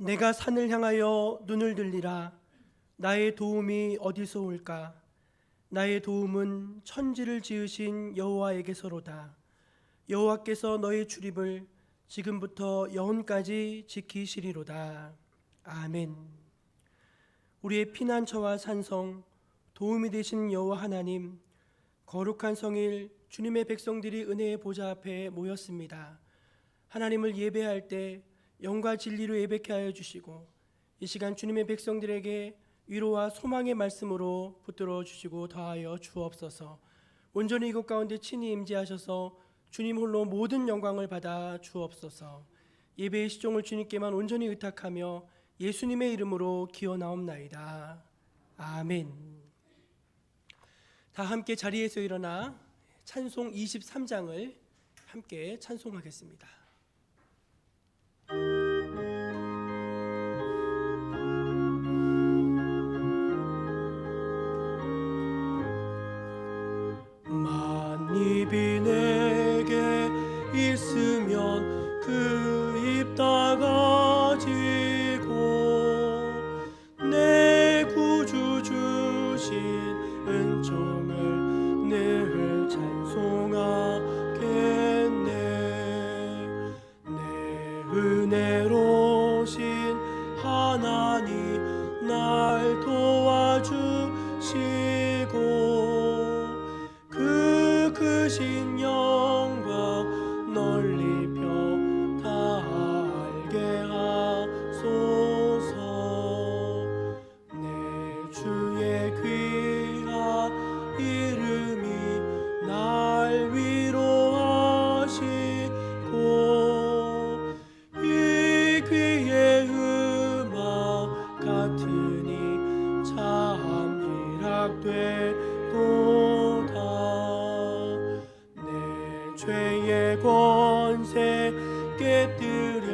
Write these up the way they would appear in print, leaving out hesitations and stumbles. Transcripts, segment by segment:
내가 산을 향하여 눈을 들리라. 나의 도움이 어디서 올까? 나의 도움은 천지를 지으신 여호와에게서로다. 여호와께서 너의 출입을 지금부터 영원까지 지키시리로다. 아멘. 우리의 피난처와 산성, 도움이 되신 여호와 하나님, 거룩한 성일 주님의 백성들이 은혜의 보좌 앞에 모였습니다. 하나님을 예배할 때 영과 진리로 예배케 하여 주시고, 이 시간 주님의 백성들에게 위로와 소망의 말씀으로 붙들어 주시고 더하여 주옵소서. 온전히 이곳 가운데 친히 임재하셔서 주님 홀로 모든 영광을 받아 주옵소서. 예배의 시종을 주님께만 온전히 의탁하며 예수님의 이름으로 기어나옵나이다. 아멘. 다 함께 자리에서 일어나 찬송 23장을 함께 찬송하겠습니다. 만입이 내게 있으면 그 입 닫아지고, 내 구주 주신 은총을 늘 찬송하겠네. 내 은혜로신 하나님 날 도와주시고, 그 크신 영광 널리 다 알게 하소서. 내 주의 귀한 이름이 날 위로하시고, 이 귀의 음악 같으니 참 희락되도다. 내 죄의 권세 깨뜨려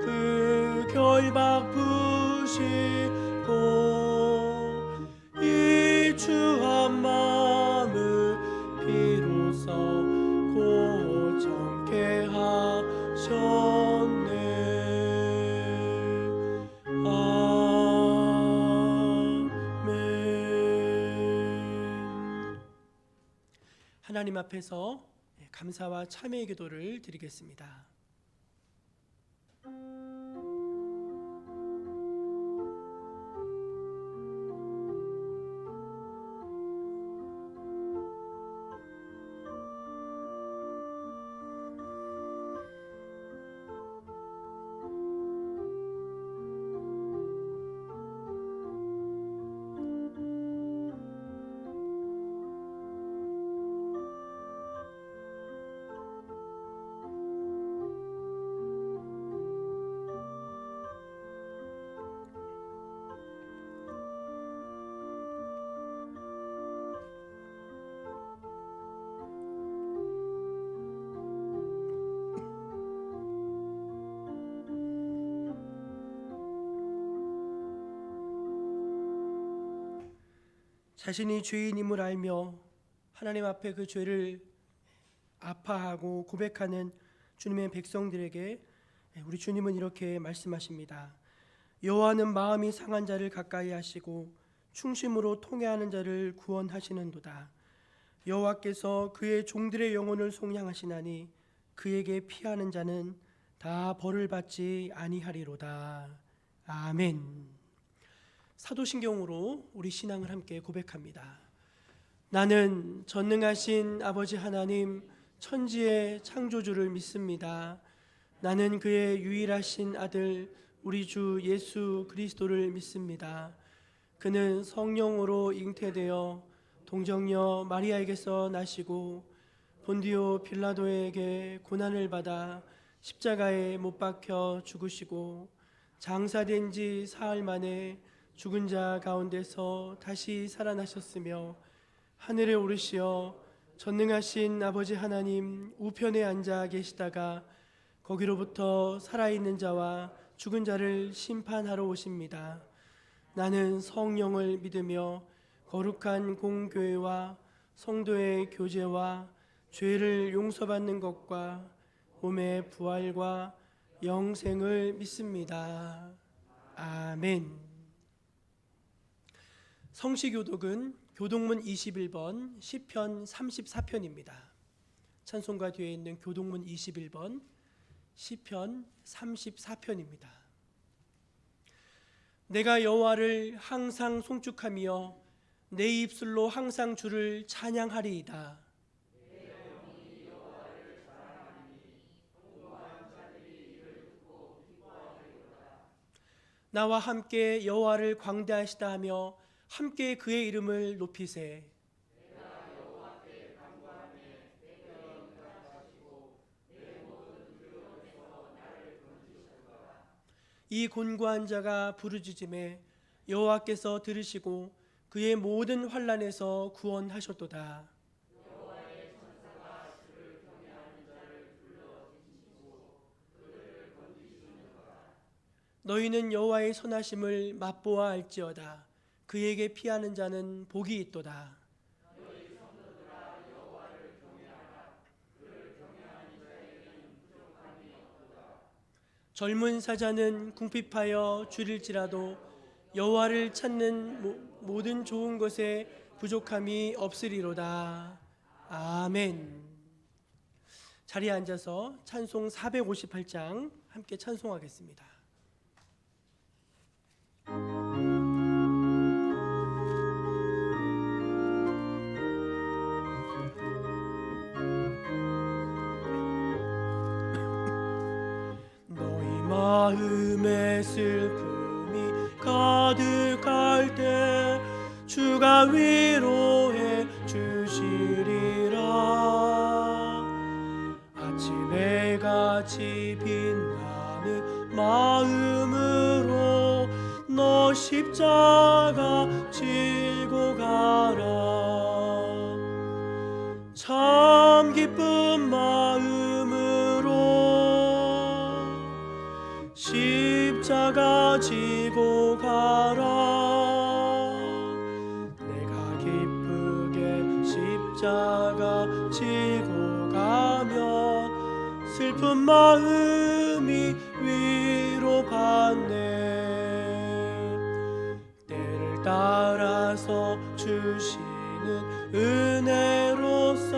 그 결박 부시고, 이 추한 마음을 비로소 고정케 하셨네. 아멘. 하나님 앞에서 감사와 참회의 기도를 드리겠습니다. 자신이 죄인임을 알며 하나님 앞에 그 죄를 아파하고 고백하는 주님의 백성들에게 우리 주님은 이렇게 말씀하십니다. 여호와는 마음이 상한 자를 가까이 하시고 충심으로 통회하는 자를 구원하시는도다. 여호와께서 그의 종들의 영혼을 속량하시나니 그에게 피하는 자는 다 벌을 받지 아니하리로다. 아멘. 사도신경으로 우리 신앙을 함께 고백합니다. 나는 전능하신 아버지 하나님 천지의 창조주를 믿습니다. 나는 그의 유일하신 아들 우리 주 예수 그리스도를 믿습니다. 그는 성령으로 잉태되어 동정녀 마리아에게서 나시고 본디오 빌라도에게 고난을 받아 십자가에 못 박혀 죽으시고 장사된 지 사흘 만에 죽은 자 가운데서 다시 살아나셨으며 하늘에 오르시어 전능하신 아버지 하나님 우편에 앉아 계시다가 거기로부터 살아있는 자와 죽은 자를 심판하러 오십니다. 나는 성령을 믿으며 거룩한 공교회와 성도의 교제와 죄를 용서받는 것과 몸의 부활과 영생을 믿습니다. 아멘. 성시교독은 교독문 21번 시편 34편입니다. 찬송가 뒤에 있는 교독문 21번 시편 34편입니다. 내가 여호와를 항상 송축하며 내 입술로 항상 주를 찬양하리이다. 나와 함께 여호와를 광대하시다 하며 함께 그의 이름을 높이세. 이 곤고한 자가 부르짖음에 여호와께서 들으시고 그의 모든 환난에서 구원하셨도다. 너희는 여호와의 선하심을 맛보아 알지어다. 그에게 피하는 자는 복이 있도다. 젊은 사자는 궁핍하여 줄일지라도 여호와를 찾는 모든 좋은 것에 부족함이 없으리로다. 아멘. 자리에 앉아서 찬송 458장 함께 찬송하겠습니다. 마음의 슬픔이 가득할 때 주가 위로해 주시리라. 아침에 같이 빛나는 마음으로 너 십자가 지고 가라. 참 기쁜 마음으로 십자가 지고 가라. 내가 기쁘게 십자가 지고 가면 슬픈 마음이 위로받네. 때를 따라서 주시는 은혜로서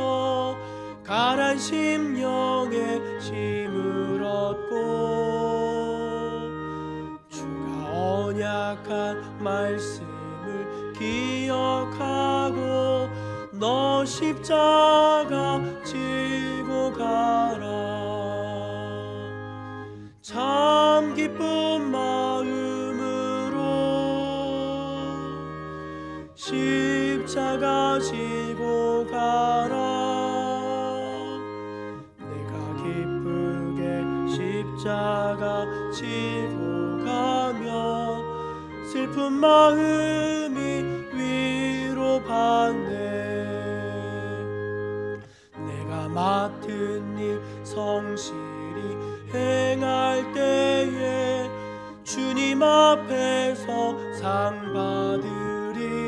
가난 심령에 힘을 얻고 언약한 말씀을 기억하고 너 십자가 지고 가라. 참 기쁜 마음으로 십자가 지고 가라. 내가 기쁘게 십자가 지고 가면 슬픈 마음이 위로받네. 내가 맡은 일 성실히 행할 때에 주님 앞에서 상 받으리.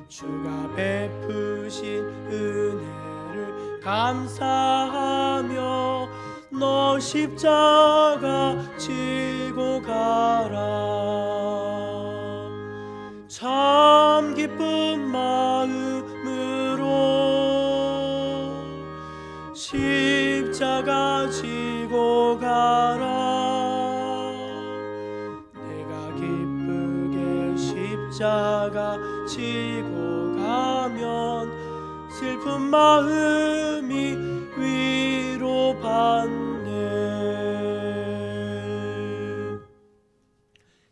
주가 베푸신 은혜를 감사하며 너 십자가 지고 가라. 참 기쁜 마음으로 십자가 지고 가라. 내가 기쁘게 십자가 지고 가면 슬픈 마음이 위로받네.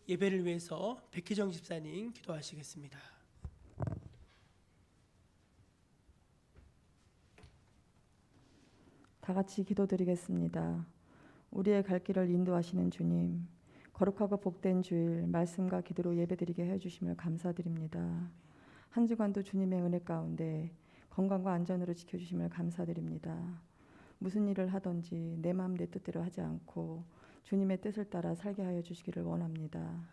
예배를 위해서 백희정 집사님 기도하시겠습니다. 다 같이 기도드리겠습니다. 우리의 갈 길을 인도하시는 주님, 거룩하고 복된 주일 말씀과 기도로 예배드리게 해주심을 감사드립니다. 한 주간도 주님의 은혜 가운데 건강과 안전으로 지켜주심을 감사드립니다. 무슨 일을 하든지 내 마음 내 뜻대로 하지 않고 주님의 뜻을 따라 살게 하여 주시기를 원합니다.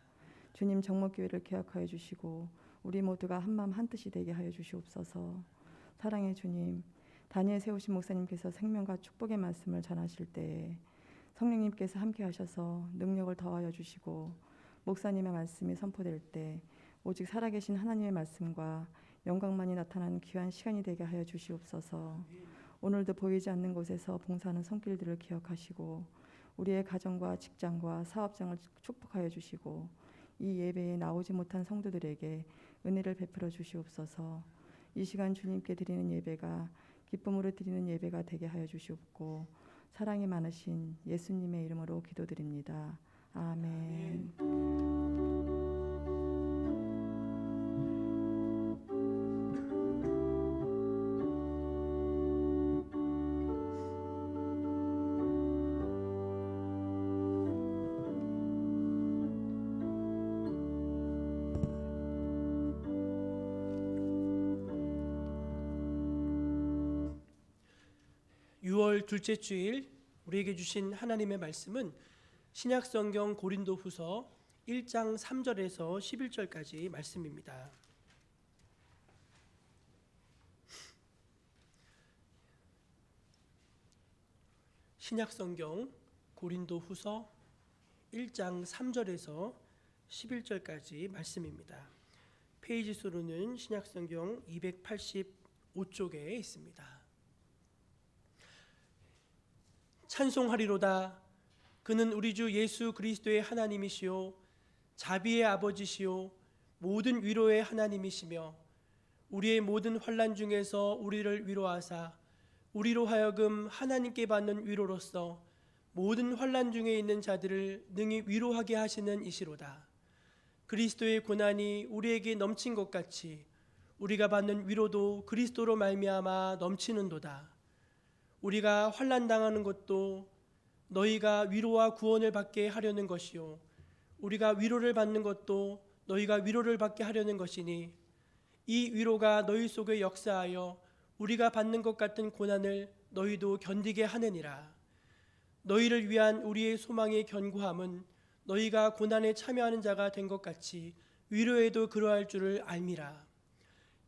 주님 정목교회를 개혁하여 주시고 우리 모두가 한 마음 한 뜻이 되게 하여 주시옵소서. 사랑의 주님, 다니엘 세우신 목사님께서 생명과 축복의 말씀을 전하실 때에 성령님께서 함께 하셔서 능력을 더하여 주시고 목사님의 말씀이 선포될 때 오직 살아계신 하나님의 말씀과 영광만이 나타나는 귀한 시간이 되게 하여 주시옵소서. 오늘도 보이지 않는 곳에서 봉사하는 손길들을 기억하시고 우리의 가정과 직장과 사업장을 축복하여 주시고 이 예배에 나오지 못한 성도들에게 은혜를 베풀어 주시옵소서. 이 시간 주님께 드리는 예배가 기쁨으로 드리는 예배가 되게 하여 주시옵고 사랑이 많으신 예수님의 이름으로 기도드립니다. 아멘. (6월) 둘째 주일 우리에게 주신 하나님의 말씀은 신약성경 고린도후서 1장 3절에서 11절까지 말씀입니다. 신약성경 고린도후서 1장 3절에서 11절까지 말씀입니다. 페이지 수로는 신약성경 285쪽에 있습니다. 찬송하리로다. 그는 우리 주 예수 그리스도의 하나님이시요 자비의 아버지시요 모든 위로의 하나님이시며 우리의 모든 환난 중에서 우리를 위로하사 우리로 하여금 하나님께 받는 위로로서 모든 환난 중에 있는 자들을 능히 위로하게 하시는 이시로다. 그리스도의 고난이 우리에게 넘친 것 같이 우리가 받는 위로도 그리스도로 말미암아 넘치는도다. 우리가 환난 당하는 것도 너희가 위로와 구원을 받게 하려는 것이요 우리가 위로를 받는 것도 너희가 위로를 받게 하려는 것이니 이 위로가 너희 속에 역사하여 우리가 받는 것 같은 고난을 너희도 견디게 하느니라. 너희를 위한 우리의 소망의 견고함은 너희가 고난에 참여하는 자가 된 것 같이 위로에도 그러할 줄을 알미라.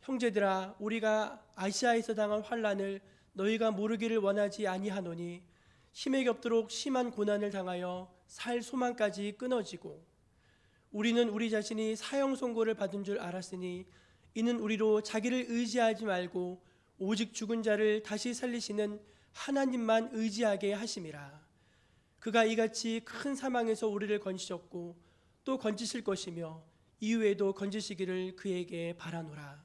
형제들아, 우리가 아시아에서 당한 환난을 너희가 모르기를 원하지 아니하노니 힘에 겹도록 심한 고난을 당하여 살 소망까지 끊어지고 우리는 우리 자신이 사형 선고를 받은 줄 알았으니 이는 우리로 자기를 의지하지 말고 오직 죽은 자를 다시 살리시는 하나님만 의지하게 하심이라. 그가 이같이 큰 사망에서 우리를 건지셨고 또 건지실 것이며 이후에도 건지시기를 그에게 바라노라.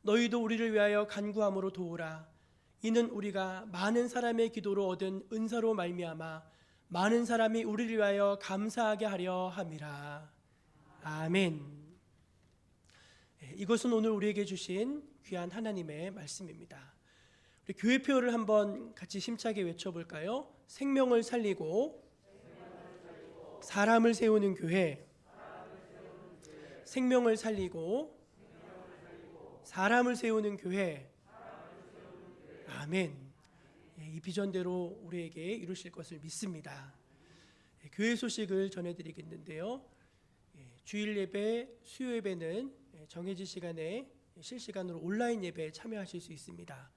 너희도 우리를 위하여 간구함으로 도우라. 이는 우리가 많은 사람의 기도로 얻은 은사로 말미암아 많은 사람이 우리를 위하여 감사하게 하려 함이라. 아멘. 이것은 오늘 우리에게 주신 귀한 하나님의 말씀입니다. 우리 교회 표어를 한번 같이 힘차게 외쳐볼까요? 생명을 살리고 사람을 세우는 교회. 생명을 살리고 사람을 세우는 교회. 아멘. 이 비전대로 우리에게 이루실 것을 믿습니다. 교회 소식을 전해드리겠는데요. 주일 예배, 수요 예배는 정해진 시간에 실시간으로 온라인 예배에 참여하실 수 있습니다.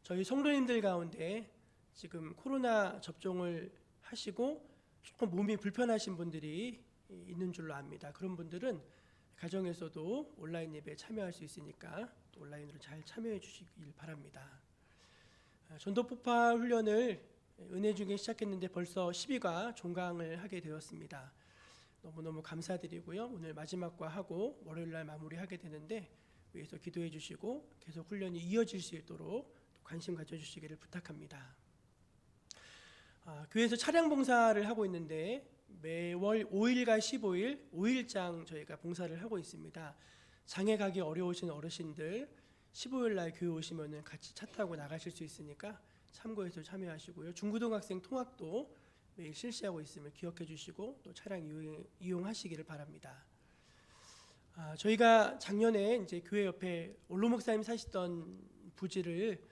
저희 성도님들 가운데 지금 코로나 접종을 하시고 조금 몸이 불편하신 분들이 있는 줄로 압니다. 그런 분들은 가정에서도 온라인 예배에 참여할 수 있으니까 또 온라인으로 잘 참여해 주시길 바랍니다. 전도폭파 훈련을 은혜 중에 시작했는데 벌써 10위가 종강을 하게 되었습니다. 너무너무 감사드리고요. 오늘 마지막과 하고 월요일날 마무리하게 되는데 위에서 기도해 주시고 계속 훈련이 이어질 수 있도록 관심 가져주시기를 부탁합니다. 교회에서 차량 봉사를 하고 있는데 매월 5일과 15일 5일장 저희가 봉사를 하고 있습니다. 장에 가기 어려우신 어르신들 15일 날 교회 오시면은 같이 차 타고 나가실 수 있으니까 참고해서 참여하시고요. 중고등학생 통학도 매일 실시하고 있음을 기억해 주시고 또 차량 이용하시기를 바랍니다. 저희가 작년에 이제 교회 옆에 올로 목사님 사시던 부지를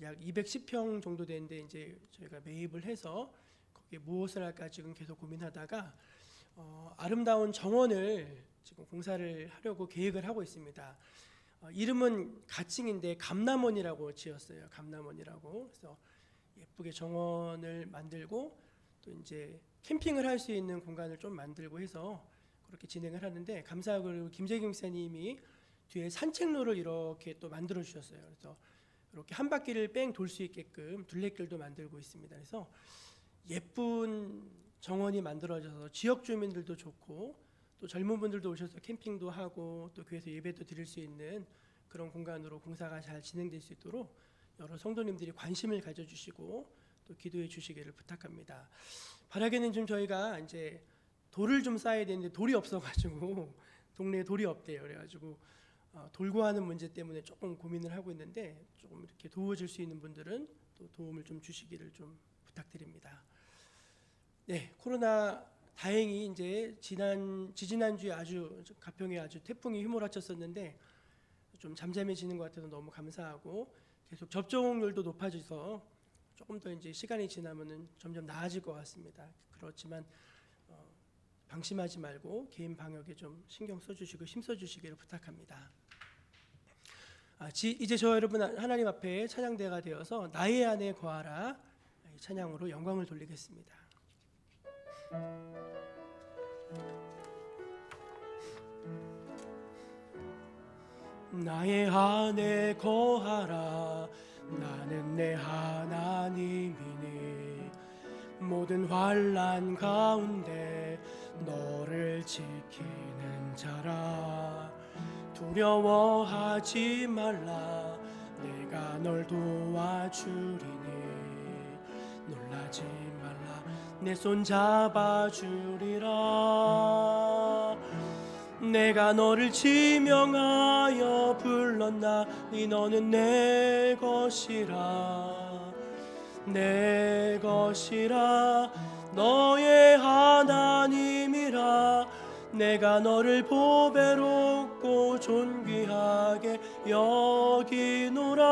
약 210평 정도 되는데 이제 저희가 매입을 해서 거기에 무엇을 할까 지금 계속 고민하다가 아름다운 정원을 지금 공사를 하려고 계획을 하고 있습니다. 이름은 가칭인데 감남원이라고 지었어요. 감남원이라고. 그래서 예쁘게 정원을 만들고 또 이제 캠핑을 할 수 있는 공간을 좀 만들고 해서 그렇게 진행을 하는데, 감사하고 김재경 목사님이 뒤에 산책로를 이렇게 또 만들어 주셨어요. 그래서 이렇게 한 바퀴를 뺑 돌 수 있게끔 둘레길도 만들고 있습니다. 그래서 예쁜 정원이 만들어져서 지역 주민들도 좋고 또 젊은 분들도 오셔서 캠핑도 하고 또 교회에서 예배도 드릴 수 있는 그런 공간으로 공사가 잘 진행될 수 있도록 여러 성도님들이 관심을 가져주시고 또 기도해 주시기를 부탁합니다. 바라기는 좀 저희가 이제 돌을 좀 쌓아야 되는데 돌이 없어가지고 동네에 돌이 없대요. 그래가지고 돌고 하는 문제 때문에 조금 고민을 하고 있는데, 조금 이렇게 도와줄 수 있는 분들은 또 도움을 좀 주시기를 좀 부탁드립니다. 네, 코로나 다행히 이제 지지난주에 아주 가평에 아주 태풍이 휘몰아쳤었는데 좀 잠잠해지는 것 같아서 너무 감사하고, 계속 접종률도 높아져서 조금 더 이제 시간이 지나면은 점점 나아질 것 같습니다. 그렇지만 방심하지 말고 개인 방역에 좀 신경 써주시고 힘써주시기를 부탁합니다. 이제 저 여러분 하나님 앞에 찬양대가 되어서 나의 안에 거하라 이 찬양으로 영광을 돌리겠습니다. 나의 안에 거하라, 나는 내 하나님이니 모든 환난 가운데 너를 지키는 자라. 두려워하지 말라, 내가 널 도와주리니 놀라지 말라, 내 손 잡아주리라. 내가 너를 지명하여 불렀나니 너는 내 것이라, 내 것이라, 너의 하나님이라. 내가 너를 보배롭고 존귀하게 여기노라.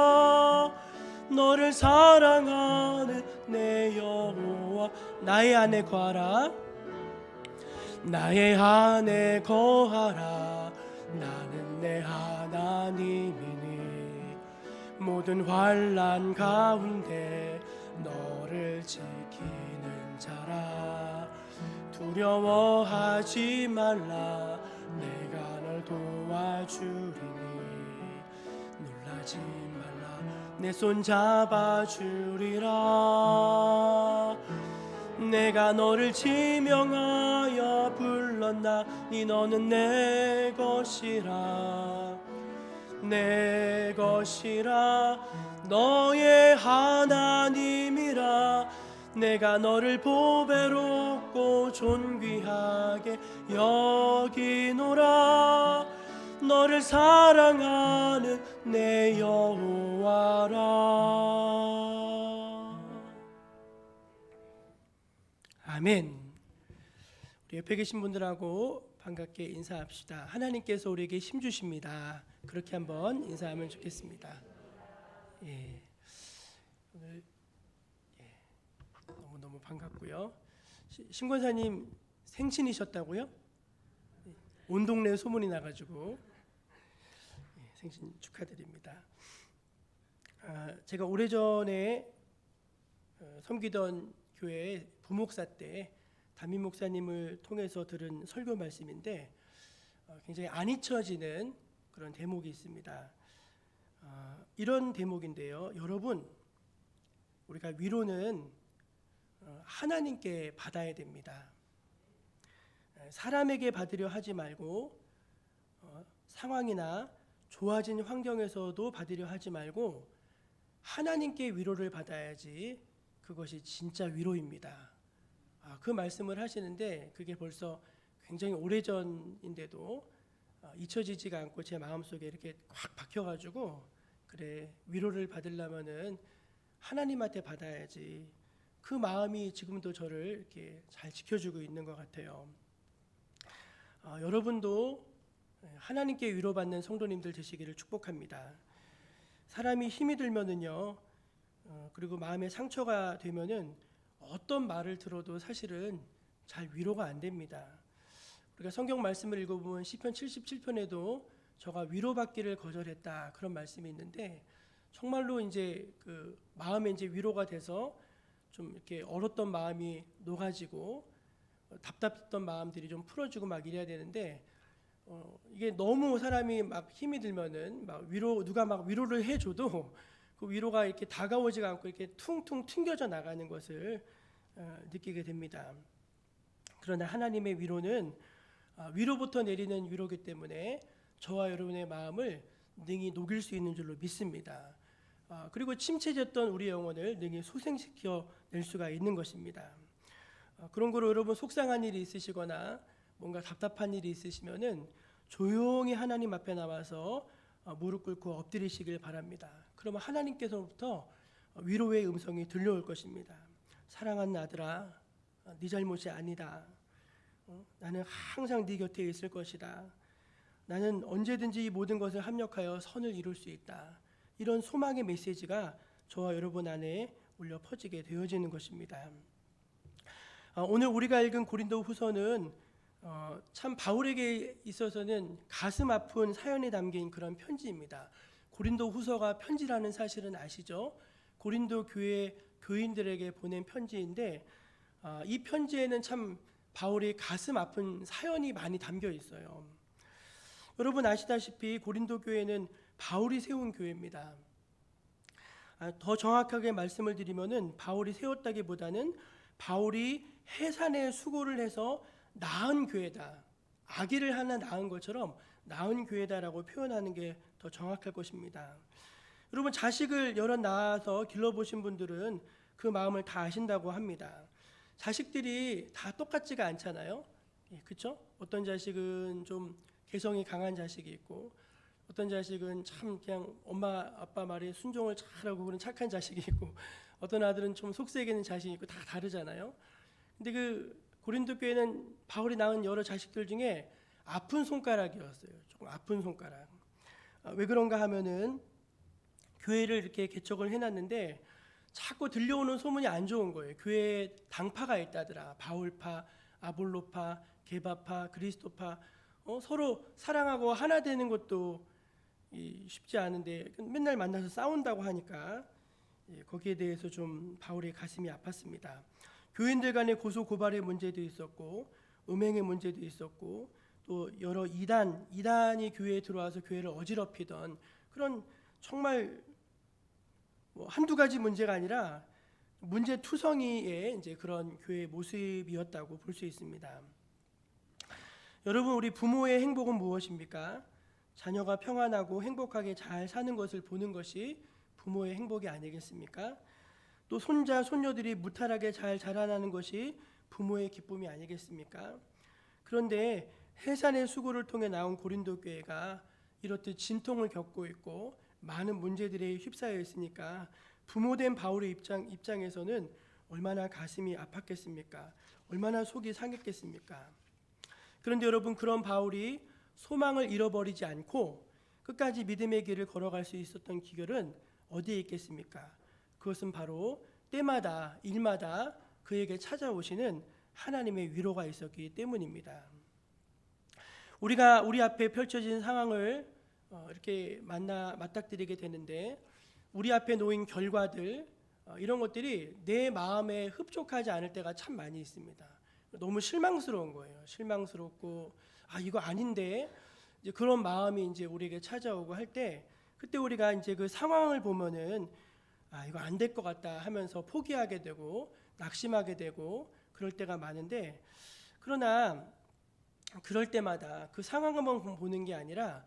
너를 사랑하는 내 여호와. 나의 안에 거하라, 나의 안에 거하라, 나는 내 하나님이니 모든 환난 가운데 너를 지키는 자라. 두려워하지 말라, 내가 널 도와주리니 놀라지 말라, 내 손 잡아주리라. 내가 너를 지명하여 불렀나니 너는 내 것이라, 내 것이라, 너의 하나님이라. 내가 너를 보배롭고 존귀하게 여기노라. 너를 사랑하는 내 여호와라. 아멘. 우리 옆에 계신 분들하고 반갑게 인사합시다. 하나님께서 우리에게 힘 주십니다. 그렇게 한번 인사하면 좋겠습니다. 예. 오늘 너무 반갑고요. 신권사님 생신이셨다고요? 온 동네에 소문이 나가지고 생신 축하드립니다. 제가 오래전에 섬기던 교회 부목사 때 담임 목사님을 통해서 들은 설교 말씀인데 굉장히 안 잊혀지는 그런 대목이 있습니다. 이런 대목인데요. 여러분, 우리가 위로는 하나님께 받아야 됩니다. 사람에게 받으려 하지 말고 상황이나 좋아진 환경에서도 받으려 하지 말고 하나님께 위로를 받아야지 그것이 진짜 위로입니다. 그 말씀을 하시는데 그게 벌써 굉장히 오래전인데도 잊혀지지가 않고 제 마음속에 이렇게 확 박혀가지고, 그래, 위로를 받으려면은 하나님한테 받아야지. 그 마음이 지금도 저를 이렇게 잘 지켜주고 있는 것 같아요. 여러분도 하나님께 위로받는 성도님들 되시기를 축복합니다. 사람이 힘이 들면은요, 그리고 마음에 상처가 되면은 어떤 말을 들어도 사실은 잘 위로가 안 됩니다. 우리가 성경 말씀을 읽어보면 시편 77편에도 저가 위로받기를 거절했다, 그런 말씀이 있는데 정말로 이제 그 마음에 이제 위로가 돼서 좀 이렇게 얼었던 마음이 녹아지고 답답했던 마음들이 좀 풀어지고 막 이래야 되는데 이게 너무 사람이 막 힘이 들면은 막 누가 막 위로를 해줘도 그 위로가 이렇게 다가오지가 않고 이렇게 퉁퉁 튕겨져 나가는 것을 느끼게 됩니다. 그러나 하나님의 위로는 위로부터 내리는 위로기 때문에 저와 여러분의 마음을 능히 녹일 수 있는 줄로 믿습니다. 그리고 침체졌던 우리 영혼을 능히 소생시켜 낼 수가 있는 것입니다. 그런 거로 여러분 속상한 일이 있으시거나 뭔가 답답한 일이 있으시면은 조용히 하나님 앞에 나와서 무릎 꿇고 엎드리시길 바랍니다. 그러면 하나님께서부터 위로의 음성이 들려올 것입니다. 사랑하는 아들아, 네 잘못이 아니다. 나는 항상 네 곁에 있을 것이다. 나는 언제든지 이 모든 것을 합력하여 선을 이룰 수 있다. 이런 소망의 메시지가 저와 여러분 안에 울려 퍼지게 되어지는 것입니다. 오늘 우리가 읽은 고린도 후서는 참 바울에게 있어서는 가슴 아픈 사연이 담긴 그런 편지입니다. 고린도 후서가 편지라는 사실은 아시죠? 고린도 교회 교인들에게 보낸 편지인데 이 편지에는 참 바울의 가슴 아픈 사연이 많이 담겨 있어요. 여러분 아시다시피 고린도 교회는 바울이 세운 교회입니다. 더 정확하게 말씀을 드리면은 바울이 세웠다기보다는 바울이 해산에 수고를 해서 낳은 교회다. 아기를 하나 낳은 것처럼 낳은 교회다라고 표현하는 게 더 정확할 것입니다. 여러분 자식을 여러 낳아서 길러보신 분들은 그 마음을 다 아신다고 합니다. 자식들이 다 똑같지가 않잖아요. 그렇죠? 어떤 자식은 좀 개성이 강한 자식이 있고 어떤 자식은 참 그냥 엄마 아빠 말에 순종을 잘하고 그런 착한 자식이 있고 어떤 아들은 좀 속세기는 자식이 있고 다 다르잖아요. 근데 그 고린도 교회는 바울이 낳은 여러 자식들 중에 아픈 손가락이었어요. 조금 아픈 손가락. 왜 그런가 하면은 교회를 이렇게 개척을 해놨는데 자꾸 들려오는 소문이 안 좋은 거예요. 교회에 당파가 있다더라. 바울파, 아볼로파, 게바파, 그리스도파. 서로 사랑하고 하나 되는 것도 쉽지 않은데 맨날 만나서 싸운다고 하니까 거기에 대해서 좀 바울의 가슴이 아팠습니다. 교인들 간의 고소 고발의 문제도 있었고 음행의 문제도 있었고 또 여러 이단이 교회에 들어와서 교회를 어지럽히던 그런 정말 한두 가지 문제가 아니라 문제 투성이의 이제 그런 교회의 모습이었다고 볼 수 있습니다. 여러분 우리 부모의 행복은 무엇입니까? 자녀가 평안하고 행복하게 잘 사는 것을 보는 것이 부모의 행복이 아니겠습니까? 또 손자, 손녀들이 무탈하게 잘 자라나는 것이 부모의 기쁨이 아니겠습니까? 그런데 해산의 수고를 통해 나온 고린도 교회가 이렇듯 진통을 겪고 있고 많은 문제들에 휩싸여 있으니까 부모된 바울의 입장에서는 얼마나 가슴이 아팠겠습니까? 얼마나 속이 상했겠습니까? 그런데 여러분 그런 바울이 소망을 잃어버리지 않고 끝까지 믿음의 길을 걸어갈 수 있었던 기결은 어디에 있겠습니까? 그것은 바로 때마다 일마다 그에게 찾아오시는 하나님의 위로가 있었기 때문입니다. 우리가 우리 앞에 펼쳐진 상황을 이렇게 맞닥뜨리게 되는데 우리 앞에 놓인 결과들 이런 것들이 내 마음에 흡족하지 않을 때가 참 많이 있습니다. 너무 실망스러운 거예요. 실망스럽고 이거 아닌데 이제 그런 마음이 이제 우리에게 찾아오고 할 때 그때 우리가 이제 그 상황을 보면은 이거 안 될 것 같다 하면서 포기하게 되고 낙심하게 되고 그럴 때가 많은데 그러나 그럴 때마다 그 상황만 보는 게 아니라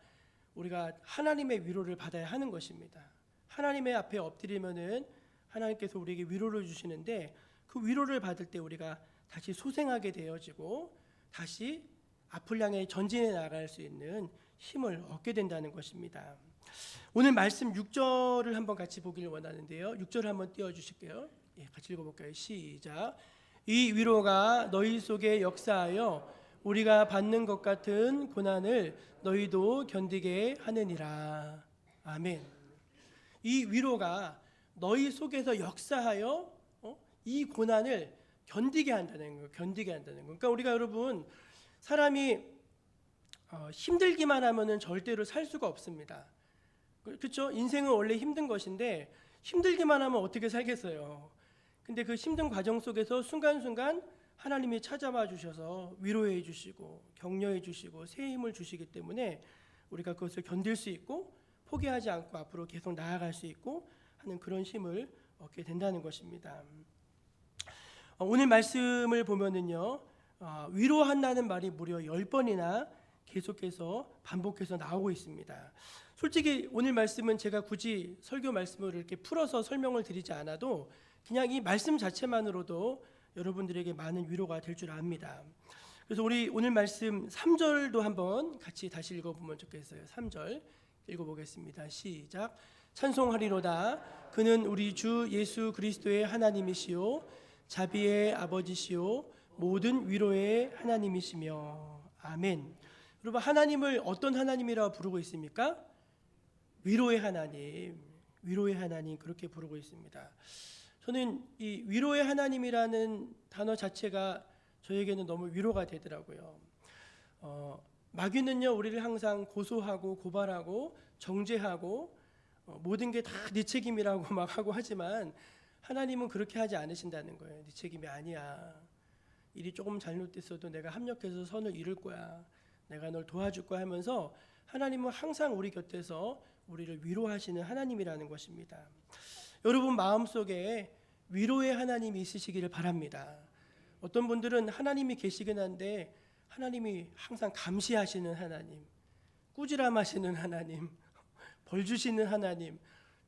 우리가 하나님의 위로를 받아야 하는 것입니다. 하나님의 앞에 엎드리면은 하나님께서 우리에게 위로를 주시는데 그 위로를 받을 때 우리가 다시 소생하게 되어지고 다시 앞을 향해 전진해 나갈 수 있는 힘을 얻게 된다는 것입니다. 오늘 말씀 6절을 한번 같이 보기를 원하는데요. 6절을 한번 띄워주실게요. 같이 읽어볼까요? 시작. 이 위로가 너희 속에 역사하여 우리가 받는 것 같은 고난을 너희도 견디게 하느니라. 아멘. 이 위로가 너희 속에서 역사하여 이 고난을 견디게 한다는 거예요. 견디게 한다는 거예요. 그러니까 우리가 여러분 사람이 힘들기만 하면은 절대로 살 수가 없습니다. 그렇죠? 인생은 원래 힘든 것인데 힘들기만 하면 어떻게 살겠어요? 근데 그 힘든 과정 속에서 순간순간 하나님이 찾아와 주셔서 위로해 주시고 격려해 주시고 새 힘을 주시기 때문에 우리가 그것을 견딜 수 있고 포기하지 않고 앞으로 계속 나아갈 수 있고 하는 그런 힘을 얻게 된다는 것입니다. 오늘 말씀을 보면은요, 위로한다는 말이 무려 10번이나 계속해서 반복해서 나오고 있습니다. 솔직히 오늘 말씀은 제가 굳이 설교 말씀을 이렇게 풀어서 설명을 드리지 않아도 그냥 이 말씀 자체만으로도 여러분들에게 많은 위로가 될 줄 압니다. 그래서 우리 오늘 말씀 3절도 한번 같이 다시 읽어보면 좋겠어요. 3절 읽어보겠습니다. 시작. 찬송하리로다. 그는 우리 주 예수 그리스도의 하나님이시요 자비의 아버지시요 모든 위로의 하나님이시며. 아멘. 여러분, 하나님을 어떤 하나님이라고 부르고 있습니까? 위로의 하나님, 위로의 하나님 그렇게 부르고 있습니다. 저는 이 위로의 하나님이라는 단어 자체가 저에게는 너무 위로가 되더라고요. 마귀는요, 우리를 항상 고소하고 고발하고 정죄하고 모든 게 다 네 책임이라고 막 하고 하지만 하나님은 그렇게 하지 않으신다는 거예요. 네 책임이 아니야. 일이 조금 잘못됐어도 내가 합력해서 선을 이룰 거야. 내가 널 도와줄 거야 하면서 하나님은 항상 우리 곁에서 우리를 위로하시는 하나님이라는 것입니다. 여러분 마음속에 위로의 하나님이 있으시기를 바랍니다. 어떤 분들은 하나님이 계시긴 한데 하나님이 항상 감시하시는 하나님, 꾸지람하시는 하나님, 벌 주시는 하나님,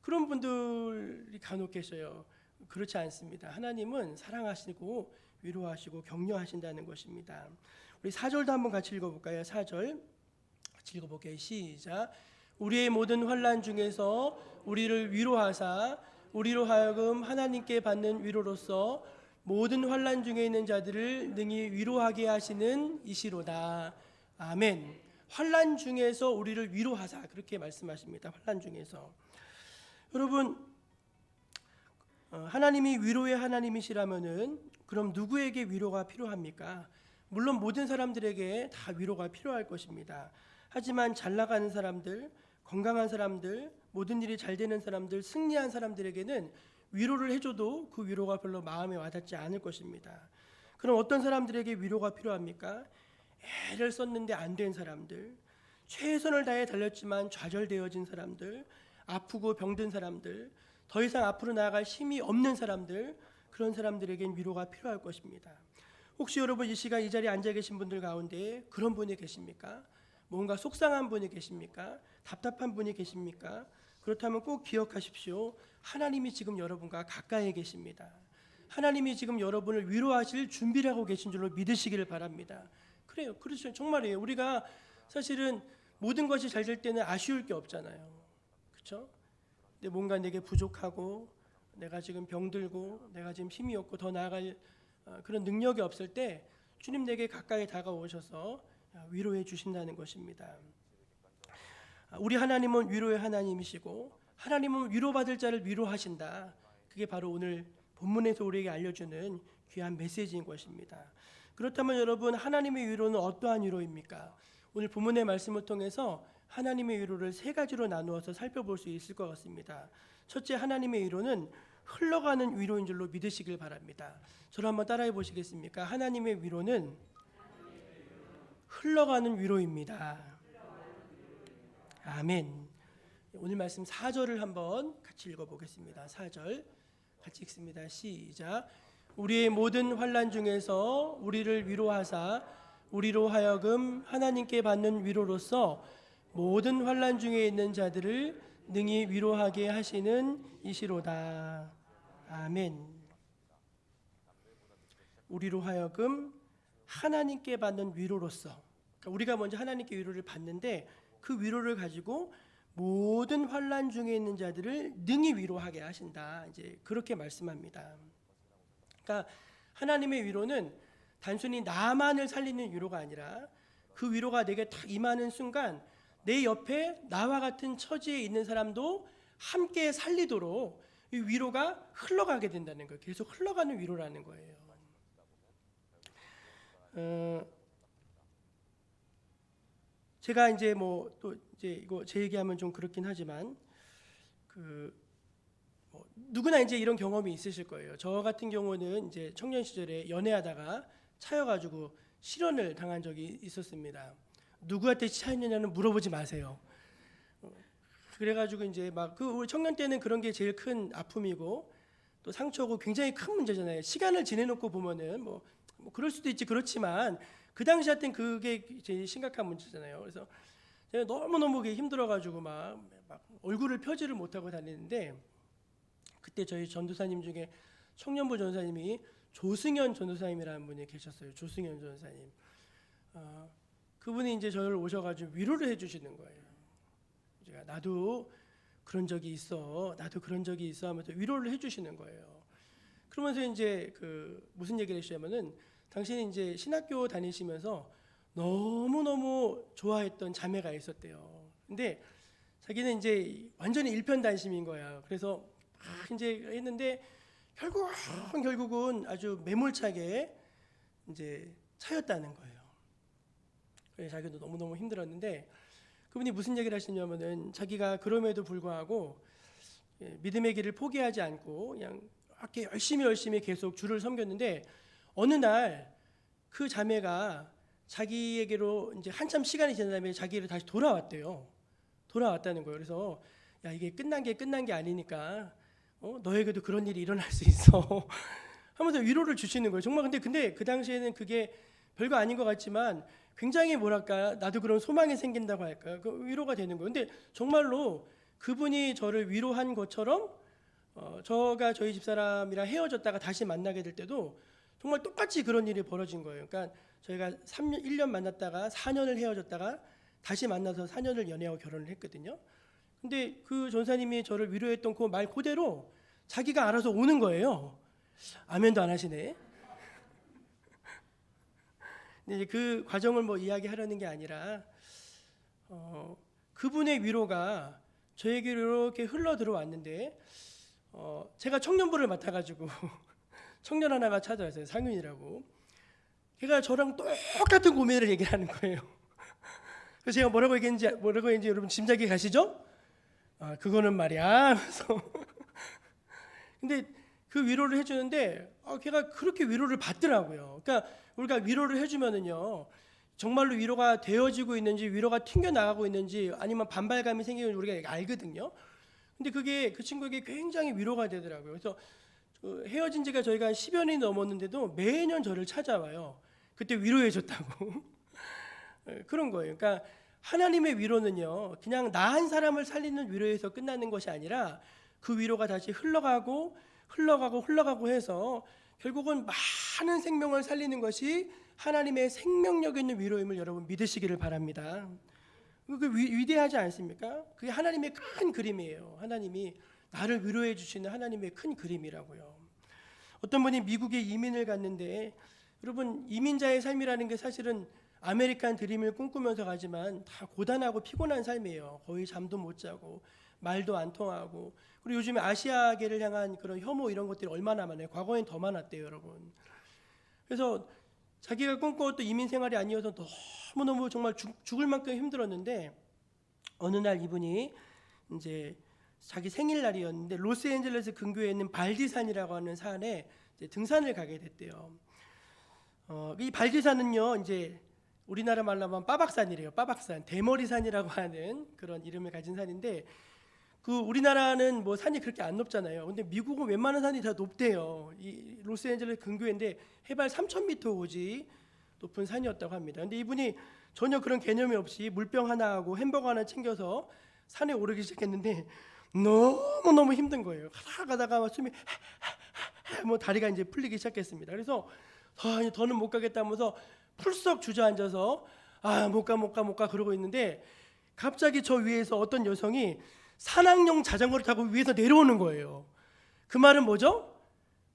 그런 분들이 간혹 계셔요. 그렇지 않습니다. 하나님은 사랑하시고 위로하시고 격려하신다는 것입니다. 우리 4절도 한번 같이 읽어볼까요? 4절 같이 읽어볼게요. 시작. 우리의 모든 환난 중에서 우리를 위로하사 우리로 하여금 하나님께 받는 위로로서 모든 환난 중에 있는 자들을 능히 위로하게 하시는 이시로다. 아멘. 환난 중에서 우리를 위로하사 그렇게 말씀하십니다. 환난 중에서. 여러분, 하나님이 위로의 하나님이시라면은 그럼 누구에게 위로가 필요합니까? 물론 모든 사람들에게 다 위로가 필요할 것입니다. 하지만 잘 나가는 사람들, 건강한 사람들, 모든 일이 잘 되는 사람들, 승리한 사람들에게는 위로를 해줘도 그 위로가 별로 마음에 와닿지 않을 것입니다. 그럼 어떤 사람들에게 위로가 필요합니까? 애를 썼는데 안 된 사람들, 최선을 다해 달렸지만 좌절되어진 사람들, 아프고 병든 사람들, 더 이상 앞으로 나아갈 힘이 없는 사람들, 그런 사람들에겐 위로가 필요할 것입니다. 혹시 여러분 이 시간 이 자리에 앉아 계신 분들 가운데 그런 분이 계십니까? 뭔가 속상한 분이 계십니까? 답답한 분이 계십니까? 그렇다면 꼭 기억하십시오. 하나님이 지금 여러분과 가까이 계십니다. 하나님이 지금 여러분을 위로하실 준비를 하고 계신 줄로 믿으시기를 바랍니다. 그래요. 그렇죠. 정말이에요. 우리가 사실은 모든 것이 잘 될 때는 아쉬울 게 없잖아요. 그렇죠? 근데 뭔가 내게 부족하고 내가 지금 병들고 내가 지금 힘이 없고 더 나아갈 그런 능력이 없을 때 주님 내게 가까이 다가오셔서 위로해 주신다는 것입니다. 우리 하나님은 위로의 하나님이시고 하나님은 위로받을 자를 위로하신다. 그게 바로 오늘 본문에서 우리에게 알려주는 귀한 메시지인 것입니다. 그렇다면 여러분, 하나님의 위로는 어떠한 위로입니까? 오늘 본문의 말씀을 통해서 하나님의 위로를 세 가지로 나누어서 살펴볼 수 있을 것 같습니다. 첫째, 하나님의 위로는 흘러가는 위로인 줄로 믿으시길 바랍니다. 저를 한번 따라해 보시겠습니까? 하나님의 위로는 흘러가는 위로입니다. 아멘. 오늘 말씀 4절을 한번 같이 읽어보겠습니다. 4절 같이 읽습니다. 시작. 우리의 모든 환난 중에서 우리를 위로하사 우리로 하여금 하나님께 받는 위로로서 모든 환난 중에 있는 자들을 능히 위로하게 하시는 이시로다. 아멘. 우리로 하여금 하나님께 받는 위로로서, 그러니까 우리가 먼저 하나님께 위로를 받는데 그 위로를 가지고 모든 환난 중에 있는 자들을 능히 위로하게 하신다. 이제 그렇게 말씀합니다. 그러니까 하나님의 위로는 단순히 나만을 살리는 위로가 아니라 그 위로가 내게 딱 임하는 순간 내 옆에 나와 같은 처지에 있는 사람도 함께 살리도록 이 위로가 흘러가게 된다는 거예요. 계속 흘러가는 위로라는 거예요. 제가 이제 뭐 또 이제 이거 제 얘기하면 좀 그렇긴 하지만 누구나 이제 이런 경험이 있으실 거예요. 저 같은 경우는 이제 청년 시절에 연애하다가 차여가지고 실연을 당한 적이 있었습니다. 누구한테 차였느냐는 물어보지 마세요. 그래가지고 이제 막 우리 청년 때는 그런 게 제일 큰 아픔이고 또 상처고 굉장히 큰 문제잖아요. 시간을 지내놓고 보면은 뭐 그럴 수도 있지 그렇지만 그 당시한테는 그게 제일 심각한 문제잖아요. 그래서 제가 너무너무 힘들어가지고 막 얼굴을 펴지를 못하고 다니는데 그때 저희 전도사님 중에 청년부 전도사님이 조승현 전도사님이라는 분이 계셨어요. 조승현 전도사님. 그분이 이제 저를 오셔가지고 위로를 해주시는 거예요. 제가 나도 그런 적이 있어 하면서 위로를 해주시는 거예요. 그러면서 이제 무슨 얘기를 해주시냐면은 당신이 이제 신학교 다니시면서 너무 좋아했던 자매가 있었대요. 근데 자기는 이제 완전히 일편단심인 거야. 그래서 이제 했는데 결국은 아주 매몰차게 이제 차였다는 거예요. 그래서 자기도 너무너무 힘들었는데 그분이 무슨 얘기를 하시냐면은 자기가 그럼에도 불구하고 믿음의 길을 포기하지 않고 그냥 이렇게 열심히 계속 주를 섬겼는데 어느 날 그 자매가 자기에게로 이제 한참 시간이 지난 다음에 자기를 다시 돌아왔다는 거예요. 그래서 야 이게 끝난 게 아니니까 너에게도 그런 일이 일어날 수 있어 하면서 위로를 주시는 거예요. 정말 근데 그 당시에는 그게 별거 아닌 것 같지만 굉장히 뭐랄까 나도 그런 소망이 생긴다고 할까요? 그 위로가 되는 거예요. 근데 정말로 그분이 저를 위로한 것처럼 저가 저희 집사람이랑 헤어졌다가 다시 만나게 될 때도 정말 똑같이 그런 일이 벌어진 거예요. 그러니까 저희가 1년 만났다가 4년을 헤어졌다가 다시 만나서 4년을 연애하고 결혼을 했거든요. 근데 그 전사님이 저를 위로했던 그 말 그대로 자기가 알아서 오는 거예요. 아멘도 안 하시네. 근데 그 과정을 뭐 이야기하려는 게 아니라 그분의 위로가 저에게로 이렇게 흘러 들어왔는데 제가 청년부를 맡아가지고 청년 하나가 찾아왔어요. 상윤이라고. 걔가 저랑 똑같은 고민을 얘기하는 거예요. 그래서 제가 뭐라고 얘기했는지 여러분 짐작이 가시죠? 그거는 말이야. 그래서 근데 그 위로를 해주는데 걔가 그렇게 위로를 받더라고요. 그러니까 우리가 위로를 해주면은요 정말로 위로가 되어지고 있는지 위로가 튕겨 나가고 있는지 아니면 반발감이 생기는지 우리가 알거든요. 근데 그게 그 친구에게 굉장히 위로가 되더라고요. 그래서 헤어진 지가 저희가 한 10여 년이 넘었는데도 매년 저를 찾아와요. 그때 위로해 줬다고. 그런 거예요. 그러니까 하나님의 위로는요 그냥 나 한 사람을 살리는 위로에서 끝나는 것이 아니라 그 위로가 다시 흘러가고 해서 결국은 많은 생명을 살리는 것이 하나님의 생명력 있는 위로임을 여러분 믿으시기를 바랍니다. 그 위대하지 않습니까? 그게 하나님의 큰 그림이에요. 하나님이 나를 위로해 주시는 하나님의 큰 그림이라고요. 어떤 분이 미국에 이민을 갔는데 여러분 이민자의 삶이라는 게 사실은 아메리칸 드림을 꿈꾸면서 가지만 다 고단하고 피곤한 삶이에요. 거의 잠도 못 자고 말도 안 통하고 그리고 요즘에 아시아계를 향한 그런 혐오 이런 것들이 얼마나 많아요. 과거엔 더 많았대요, 여러분. 그래서 자기가 꿈꿔왔던 이민 생활이 아니어서 너무너무 정말 죽을 만큼 힘들었는데 어느 날 이분이 이제 자기 생일날이었는데 로스앤젤레스 근교에 있는 발디산이라고 하는 산에 이제 등산을 가게 됐대요. 이 발디산은요 이제 우리나라 말로 하면 빠박산이래요. 빠박산, 대머리산이라고 하는 그런 이름을 가진 산인데 그 우리나라는 뭐 산이 그렇게 안 높잖아요. 근데 미국은 웬만한 산이 다 높대요. 이 로스앤젤레스 근교인데 해발 3,000m 오지 높은 산이었다고 합니다. 근데 이분이 전혀 그런 개념이 없이 물병 하나 하고 햄버거 하나 챙겨서 산에 오르기 시작했는데 너무 힘든 거예요. 가다가 막 숨이 뭐 다리가 이제 풀리기 시작했습니다. 그래서 더는 못 가겠다면서 풀썩 주저앉아서 못 가 그러고 있는데 갑자기 저 위에서 어떤 여성이 산악용 자전거를 타고 위에서 내려오는 거예요. 그 말은 뭐죠?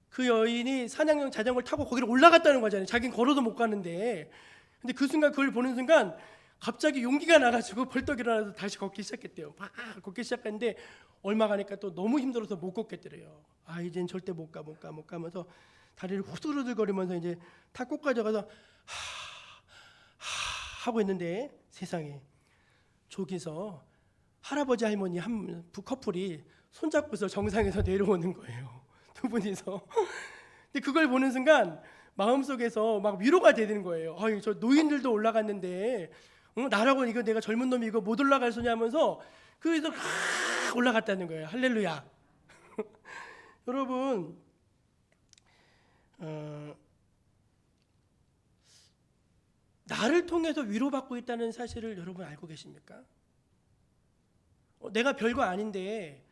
그 여인이 산악용 자전거를 타고 거기를 올라갔다는 거잖아요. 자기는 걸어도 못 가는데. 근데 그 순간 그걸 보는 순간 갑자기 용기가 나가지고 벌떡 일어나서 다시 걷기 시작했대요. 막 걷기 시작했는데 얼마 가니까 또 너무 힘들어서 못 걷겠더래요. 이젠 절대 못 가면서 다리를 후들후들거리면서 이제 타 꼭까지 가서 하고 있는데 세상에 저기서 할아버지 할머니 한 커플이 손잡고서 정상에서 내려오는 거예요. 두 분이서. 근데 그걸 보는 순간 마음속에서 막 위로가 되는 거예요. 아유, 저 노인들도 올라갔는데 나라고 이거 내가 젊은 놈이 이거 못 올라갈 소냐 하면서 그래서 올라갔다는 거예요. 할렐루야. 여러분, 나를 통해서 위로받고 있다는 사실을 여러분 알고 계십니까? 내가 별거 아닌데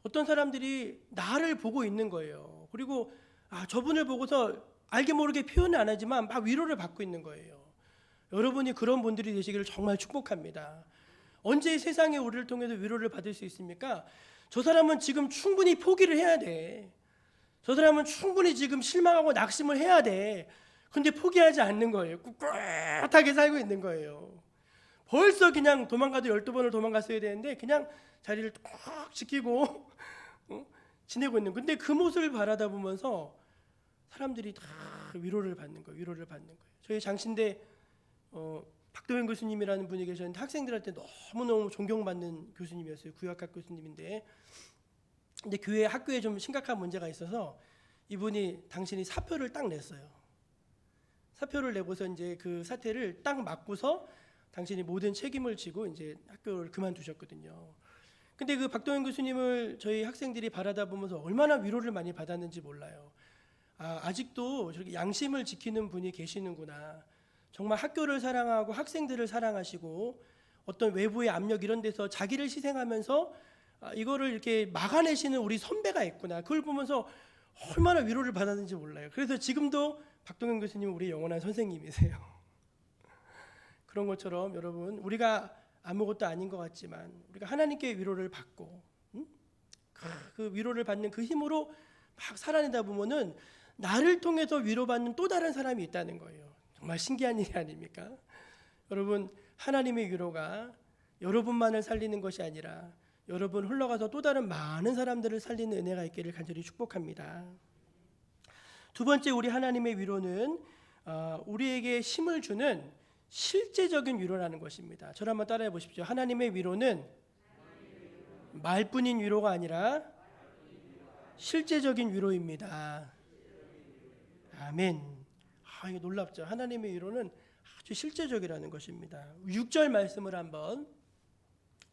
어떤 사람들이 나를 보고 있는 거예요. 그리고 저분을 보고서 알게 모르게 표현은 안 하지만 막 위로를 받고 있는 거예요. 여러분이 그런 분들이 되시기를 정말 축복합니다. 언제 세상에 우리를 통해서 위로를 받을 수 있습니까? 저 사람은 지금 충분히 포기를 해야 돼. 저 사람은 충분히 지금 실망하고 낙심을 해야 돼. 근데 포기하지 않는 거예요. 꿋꿋하게 살고 있는 거예요. 벌써 그냥 도망가도 12번을 도망갔어야 되는데 그냥 자리를 꽉 지키고 지내고 있는. 근데 그 모습을 바라다 보면서 사람들이 다 위로를 받는 거예요. 위로를 받는 거예요. 저희 장신대 박도현 교수님이라는 분이 계셨는데 학생들한테 너무너무 존경받는 교수님이었어요. 구역학 교수님인데, 근데 교회 학교에 좀 심각한 문제가 있어서 이분이 당신이 사표를 딱 냈어요. 사표를 내고서 이제 그 사태를 딱 맞고서 당신이 모든 책임을 지고 이제 학교를 그만두셨거든요. 근데 그 박도현 교수님을 저희 학생들이 바라다 보면서 얼마나 위로를 많이 받았는지 몰라요. 아직도 저렇게 양심을 지키는 분이 계시는구나. 정말 학교를 사랑하고 학생들을 사랑하시고 어떤 외부의 압력 이런 데서 자기를 희생하면서 이거를 이렇게 막아내시는 우리 선배가 있구나. 그걸 보면서 얼마나 위로를 받았는지 몰라요. 그래서 지금도 박동현 교수님은 우리 영원한 선생님이세요. 그런 것처럼 여러분, 우리가 아무것도 아닌 것 같지만 우리가 하나님께 위로를 받고 그 위로를 받는 그 힘으로 막 살아내다 보면은 나를 통해서 위로받는 또 다른 사람이 있다는 거예요. 정말 신기한 일이 아닙니까? 여러분, 하나님의 위로가 여러분만을 살리는 것이 아니라 여러분 흘러가서 또 다른 많은 사람들을 살리는 은혜가 있기를 간절히 축복합니다. 두 번째, 우리 하나님의 위로는 우리에게 힘을 주는 실제적인 위로라는 것입니다. 저를 한번 따라해 보십시오. 하나님의 위로는 말뿐인 위로가 아니라 실제적인 위로입니다. 아멘. 이거 놀랍죠. 하나님의 위로는 아주 실제적이라는 것입니다. 6절 말씀을 한번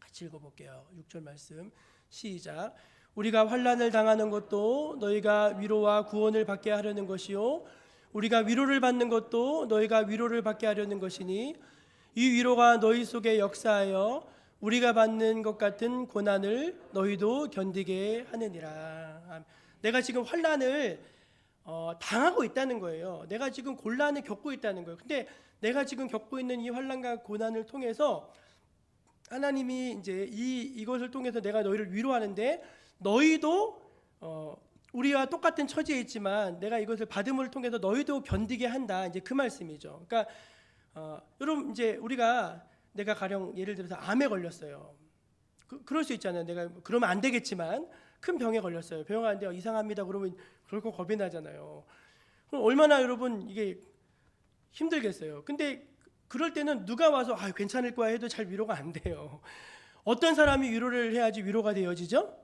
같이 읽어볼게요. 6절 말씀 시작. 우리가 환난을 당하는 것도 너희가 위로와 구원을 받게 하려는 것이요 우리가 위로를 받는 것도 너희가 위로를 받게 하려는 것이니 이 위로가 너희 속에 역사하여 우리가 받는 것 같은 고난을 너희도 견디게 하느니라. 내가 지금 환난을 당하고 있다는 거예요. 내가 지금 곤란을 겪고 있다는 거예요. 근데 내가 지금 겪고 있는 이 환난과 고난을 통해서 하나님이 이제 이것을 통해서 내가 너희를 위로하는데 너희도 우리와 똑같은 처지에 있지만 내가 이것을 받음을 통해서 너희도 견디게 한다. 이제 그 말씀이죠. 그러니까 여러분, 이제 내가 가령 예를 들어서 암에 걸렸어요. 그럴 수 있잖아요. 내가 그러면 안 되겠지만 큰 병에 걸렸어요. 병원 안 돼요. 이상합니다. 그러면 그럴 거 겁이 나잖아요. 그럼 얼마나 여러분 이게 힘들겠어요. 근데 그럴 때는 누가 와서 괜찮을 거야 해도 잘 위로가 안 돼요. 어떤 사람이 위로를 해야지 위로가 되어지죠?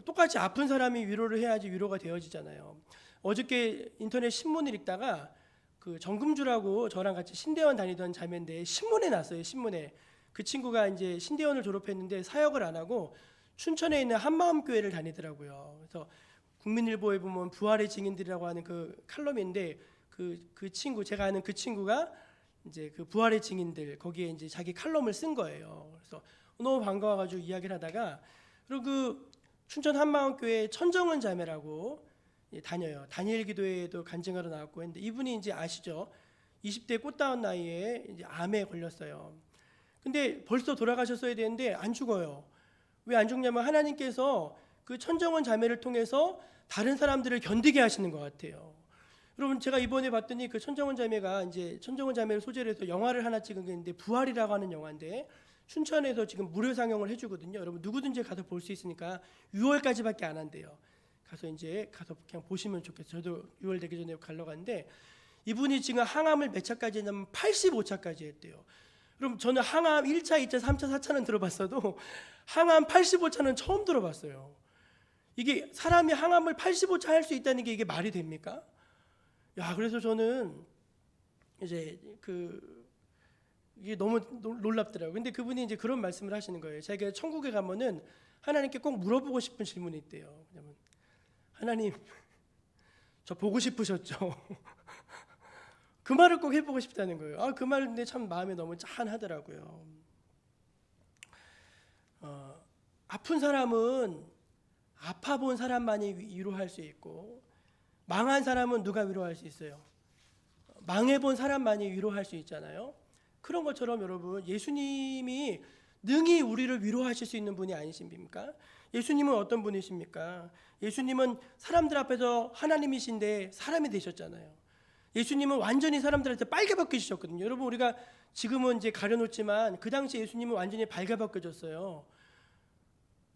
똑같이 아픈 사람이 위로를 해야지 위로가 되어지잖아요. 어저께 인터넷 신문을 읽다가 그 정금주라고 저랑 같이 신대원 다니던 자매인데 신문에 났어요. 신문에 그 친구가 이제 신대원을 졸업했는데 사역을 안 하고 춘천에 있는 한마음교회를 다니더라고요. 그래서 국민일보에 보면 부활의 증인들이라고 하는 그 칼럼인데 그 친구, 제가 아는 그 친구가 이제 그 부활의 증인들 거기에 이제 자기 칼럼을 쓴 거예요. 그래서 너무 반가워가지고 이야기를 하다가 그리고 그 춘천 한마음교회 천정은 자매라고 다녀요. 다니엘 기도회에도 간증하러 나왔고 했는데 이분이 이제 아시죠? 20대 꽃다운 나이에 이제 암에 걸렸어요. 근데 벌써 돌아가셨어야 되는데 안 죽어요. 왜 안 죽냐면 하나님께서 그 천정은 자매를 통해서 다른 사람들을 견디게 하시는 것 같아요. 여러분, 제가 이번에 봤더니 그 천정은 자매가 이제 천정은 자매를 소재로 해서 영화를 하나 찍은 게 있는데 부활이라고 하는 영화인데 춘천에서 지금 무료 상영을 해주거든요. 여러분 누구든지 가서 볼 수 있으니까 6월까지밖에 안 한대요. 가서 그냥 보시면 좋겠어요. 저도 6월 되기 전에 가려고 하는데 이분이 지금 항암을 몇 차까지 했냐면 85차까지 했대요. 여러분 저는 항암 1차, 2차, 3차, 4차는 들어봤어도 항암 85차는 처음 들어봤어요. 이게 사람이 항암을 85차 할 수 있다는 게 이게 말이 됩니까? 야, 그래서 저는 이제 이게 너무 놀랍더라고요. 근데 그분이 이제 그런 말씀을 하시는 거예요. 자기가 천국에 가면은 하나님께 꼭 물어보고 싶은 질문이 있대요. 왜냐면 하나님, 저 보고 싶으셨죠? 그 말을 꼭 해보고 싶다는 거예요. 아, 그 말인데 참 마음에 너무 짠하더라고요. 아픈 사람은 아파 본 사람만이 위로할 수 있고, 망한 사람은 누가 위로할 수 있어요? 망해 본 사람만이 위로할 수 있잖아요. 그런 것처럼 여러분, 예수님이 능히 우리를 위로하실 수 있는 분이 아니십니까? 예수님은 어떤 분이십니까? 예수님은 사람들 앞에서 하나님이신데 사람이 되셨잖아요. 예수님은 완전히 사람들한테 빨개 벗겨지셨거든요. 여러분, 우리가 지금은 이제 가려놓지만 그 당시 예수님은 완전히 빨개 벗겨졌어요.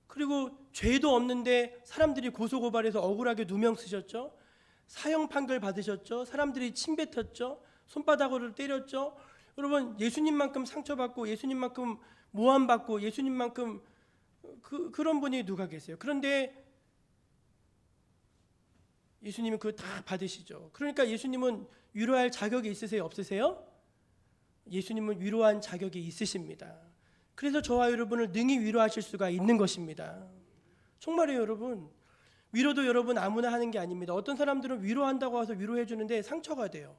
그리고 죄도 없는데 사람들이 고소고발해서 억울하게 누명 쓰셨죠. 사형 판결 받으셨죠. 사람들이 침뱉었죠. 손바닥으로 때렸죠. 여러분, 예수님만큼 상처받고 예수님만큼 모함받고 예수님만큼 그런 분이 누가 계세요? 그런데 예수님은 그거 다 받으시죠. 그러니까 예수님은 위로할 자격이 있으세요? 없으세요? 예수님은 위로한 자격이 있으십니다. 그래서 저와 여러분을 능히 위로하실 수가 있는 것입니다. 정말이에요, 여러분. 위로도 여러분 아무나 하는 게 아닙니다. 어떤 사람들은 위로한다고 와서 위로해 주는데 상처가 돼요.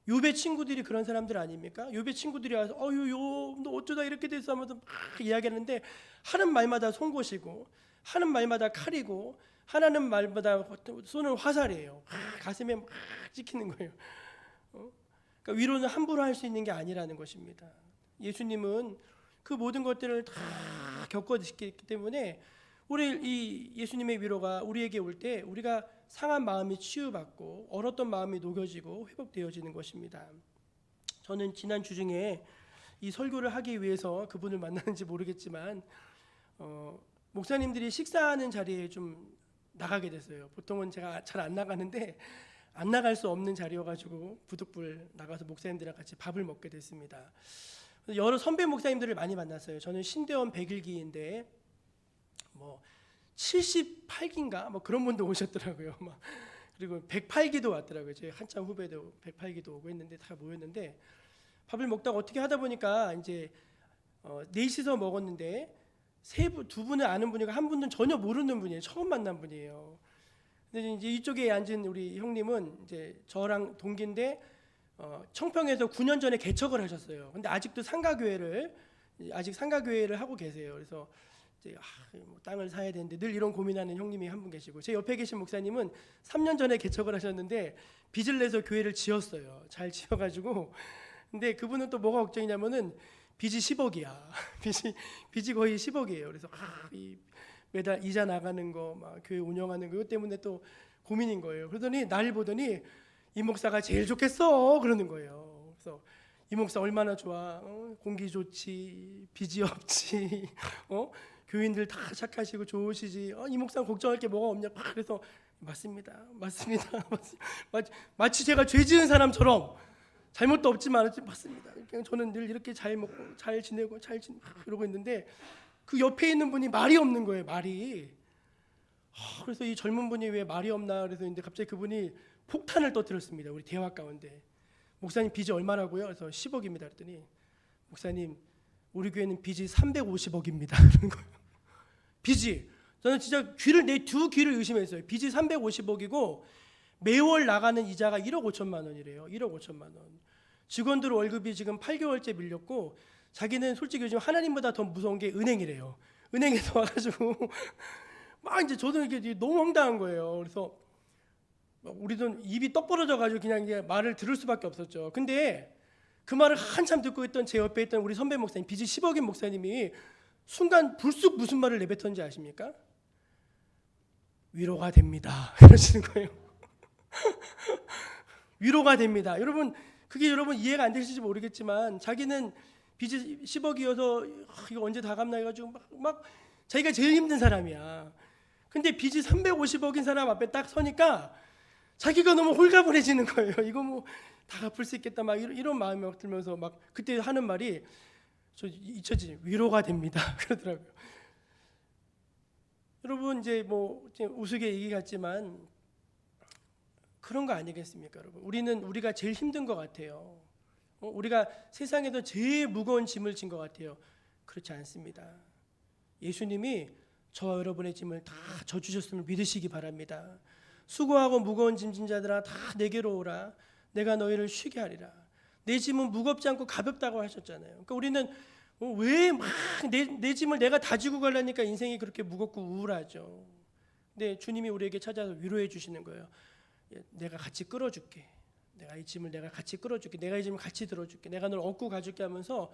욥의 친구들이 그런 사람들 아닙니까? 욥의 친구들이 와서 욥 너 어쩌다 이렇게 됐어 하면서 막 이야기하는데 하는 말마다 송곳이고 하는 말마다 칼이고 하는 말마다 쏘는 화살이에요. 가슴에 막 찍히는 거예요. 그러니까 위로는 함부로 할 수 있는 게 아니라는 것입니다. 예수님은 그 모든 것들을 다 겪어지기 때문에 우리 이 예수님의 위로가 우리에게 올 때 우리가 상한 마음이 치유받고 얼었던 마음이 녹여지고 회복되어지는 것입니다. 저는 지난 주 중에 이 설교를 하기 위해서 그분을 만나는지 모르겠지만 목사님들이 식사하는 자리에 좀 나가게 됐어요. 보통은 제가 잘 안 나가는데 안 나갈 수 없는 자리여가지고 부득불 나가서 목사님들이랑 같이 밥을 먹게 됐습니다. 여러 선배 목사님들을 많이 만났어요. 저는 신대원 101기인데 뭐 78기인가 뭐 그런 분도 오셨더라고요. 막 그리고 108기도 왔더라고요. 제 한참 후배도 108기도 오고 했는데 다 모였는데 밥을 먹다가 어떻게 하다 보니까 이제 넷이서 먹었는데 두 분은 아는 분이고 한 분은 전혀 모르는 분이에요. 처음 만난 분이에요. 근데 이제 이쪽에 앉은 우리 형님은 이제 저랑 동기인데 청평에서 9년 전에 개척을 하셨어요. 근데 아직도 상가교회를 하고 계세요. 그래서 이제 뭐 땅을 사야 되는데 늘 이런 고민하는 형님이 한 분 계시고 제 옆에 계신 목사님은 3년 전에 개척을 하셨는데 빚을 내서 교회를 지었어요. 잘 지어가지고 근데 그분은 또 뭐가 걱정이냐면은 빚이 10억이야. 빚이 거의 10억이에요. 그래서 이 매달 이자 나가는 거, 막 교회 운영하는 거 이것 때문에 또 고민인 거예요. 그러더니 날 보더니 이 목사가 제일 좋겠어 그러는 거예요. 그래서 이 목사 얼마나 좋아, 공기 좋지, 빚이 없지, 교인들 다 착하시고 좋으시지, 이 목사 걱정할 게 뭐가 없냐. 그래서 맞습니다. 마치 제가 죄 지은 사람처럼 잘못도 없지만 맞습니다. 저는 늘 이렇게 잘 먹고 잘 지내고 이러고 있는데 그 옆에 있는 분이 말이 없는 거예요. 말이. 그래서 이 젊은 분이 왜 말이 없나 그래서 근데 갑자기 그분이 폭탄을 터뜨렸습니다. 우리 대화 가운데. 목사님 빚이 얼마라고요? 그래서 10억입니다. 그랬더니 목사님 우리 교회는 빚이 350억입니다. 그런 거예요. 빚이. 저는 진짜 내 두 귀를 의심했어요. 빚이 350억이고 매월 나가는 이자가 1억 5천만 원이래요. 1억 5천만 원. 직원들 월급이 지금 8개월째 밀렸고 자기는 솔직히 요즘 하나님보다 더 무서운 게 은행이래요. 은행에서 와가지고 막 이제 저도 이게 너무 황당한 거예요. 그래서 우리도 입이 떡 벌어져가지고 그냥 이게 말을 들을 수밖에 없었죠. 근데 그 말을 한참 듣고 있던 제 옆에 있던 우리 선배 목사님, 빚이 10억인 목사님이 순간 불쑥 무슨 말을 내뱉었는지 아십니까? 위로가 됩니다. 이러시는 거예요. 위로가 됩니다. 여러분 그게 여러분 이해가 안 되실지 모르겠지만 자기는 빚이 10억이어서 이거 언제 다 갚나 해가지고 막 자기가 제일 힘든 사람이야. 근데 빚이 350억인 사람 앞에 딱 서니까 자기가 너무 홀가분해지는 거예요. 이거 뭐 다 갚을 수 있겠다 막 이런 마음이 막 들면서 막 그때 하는 말이 저 잊혀지지 위로가 됩니다. 그러더라고요. 여러분 이제 뭐 우스개 얘기 같지만 그런 거 아니겠습니까, 여러분? 우리가 제일 힘든 것 같아요. 우리가 세상에서 제일 무거운 짐을 진 것 같아요. 그렇지 않습니다. 예수님이 저와 여러분의 짐을 다 져주셨음을 믿으시기 바랍니다. 수고하고 무거운 짐진 자들아 다 내게로 오라. 내가 너희를 쉬게 하리라. 내 짐은 무겁지 않고 가볍다고 하셨잖아요. 그러니까 우리는 왜 막 내 짐을 내가 다 지고 가려니까 인생이 그렇게 무겁고 우울하죠. 근데 주님이 우리에게 찾아서 위로해 주시는 거예요. 내가 같이 끌어줄게. 내가 이 짐을 내가 같이 끌어줄게. 내가 이 짐을 같이 들어줄게. 내가 널 업고 가줄게 하면서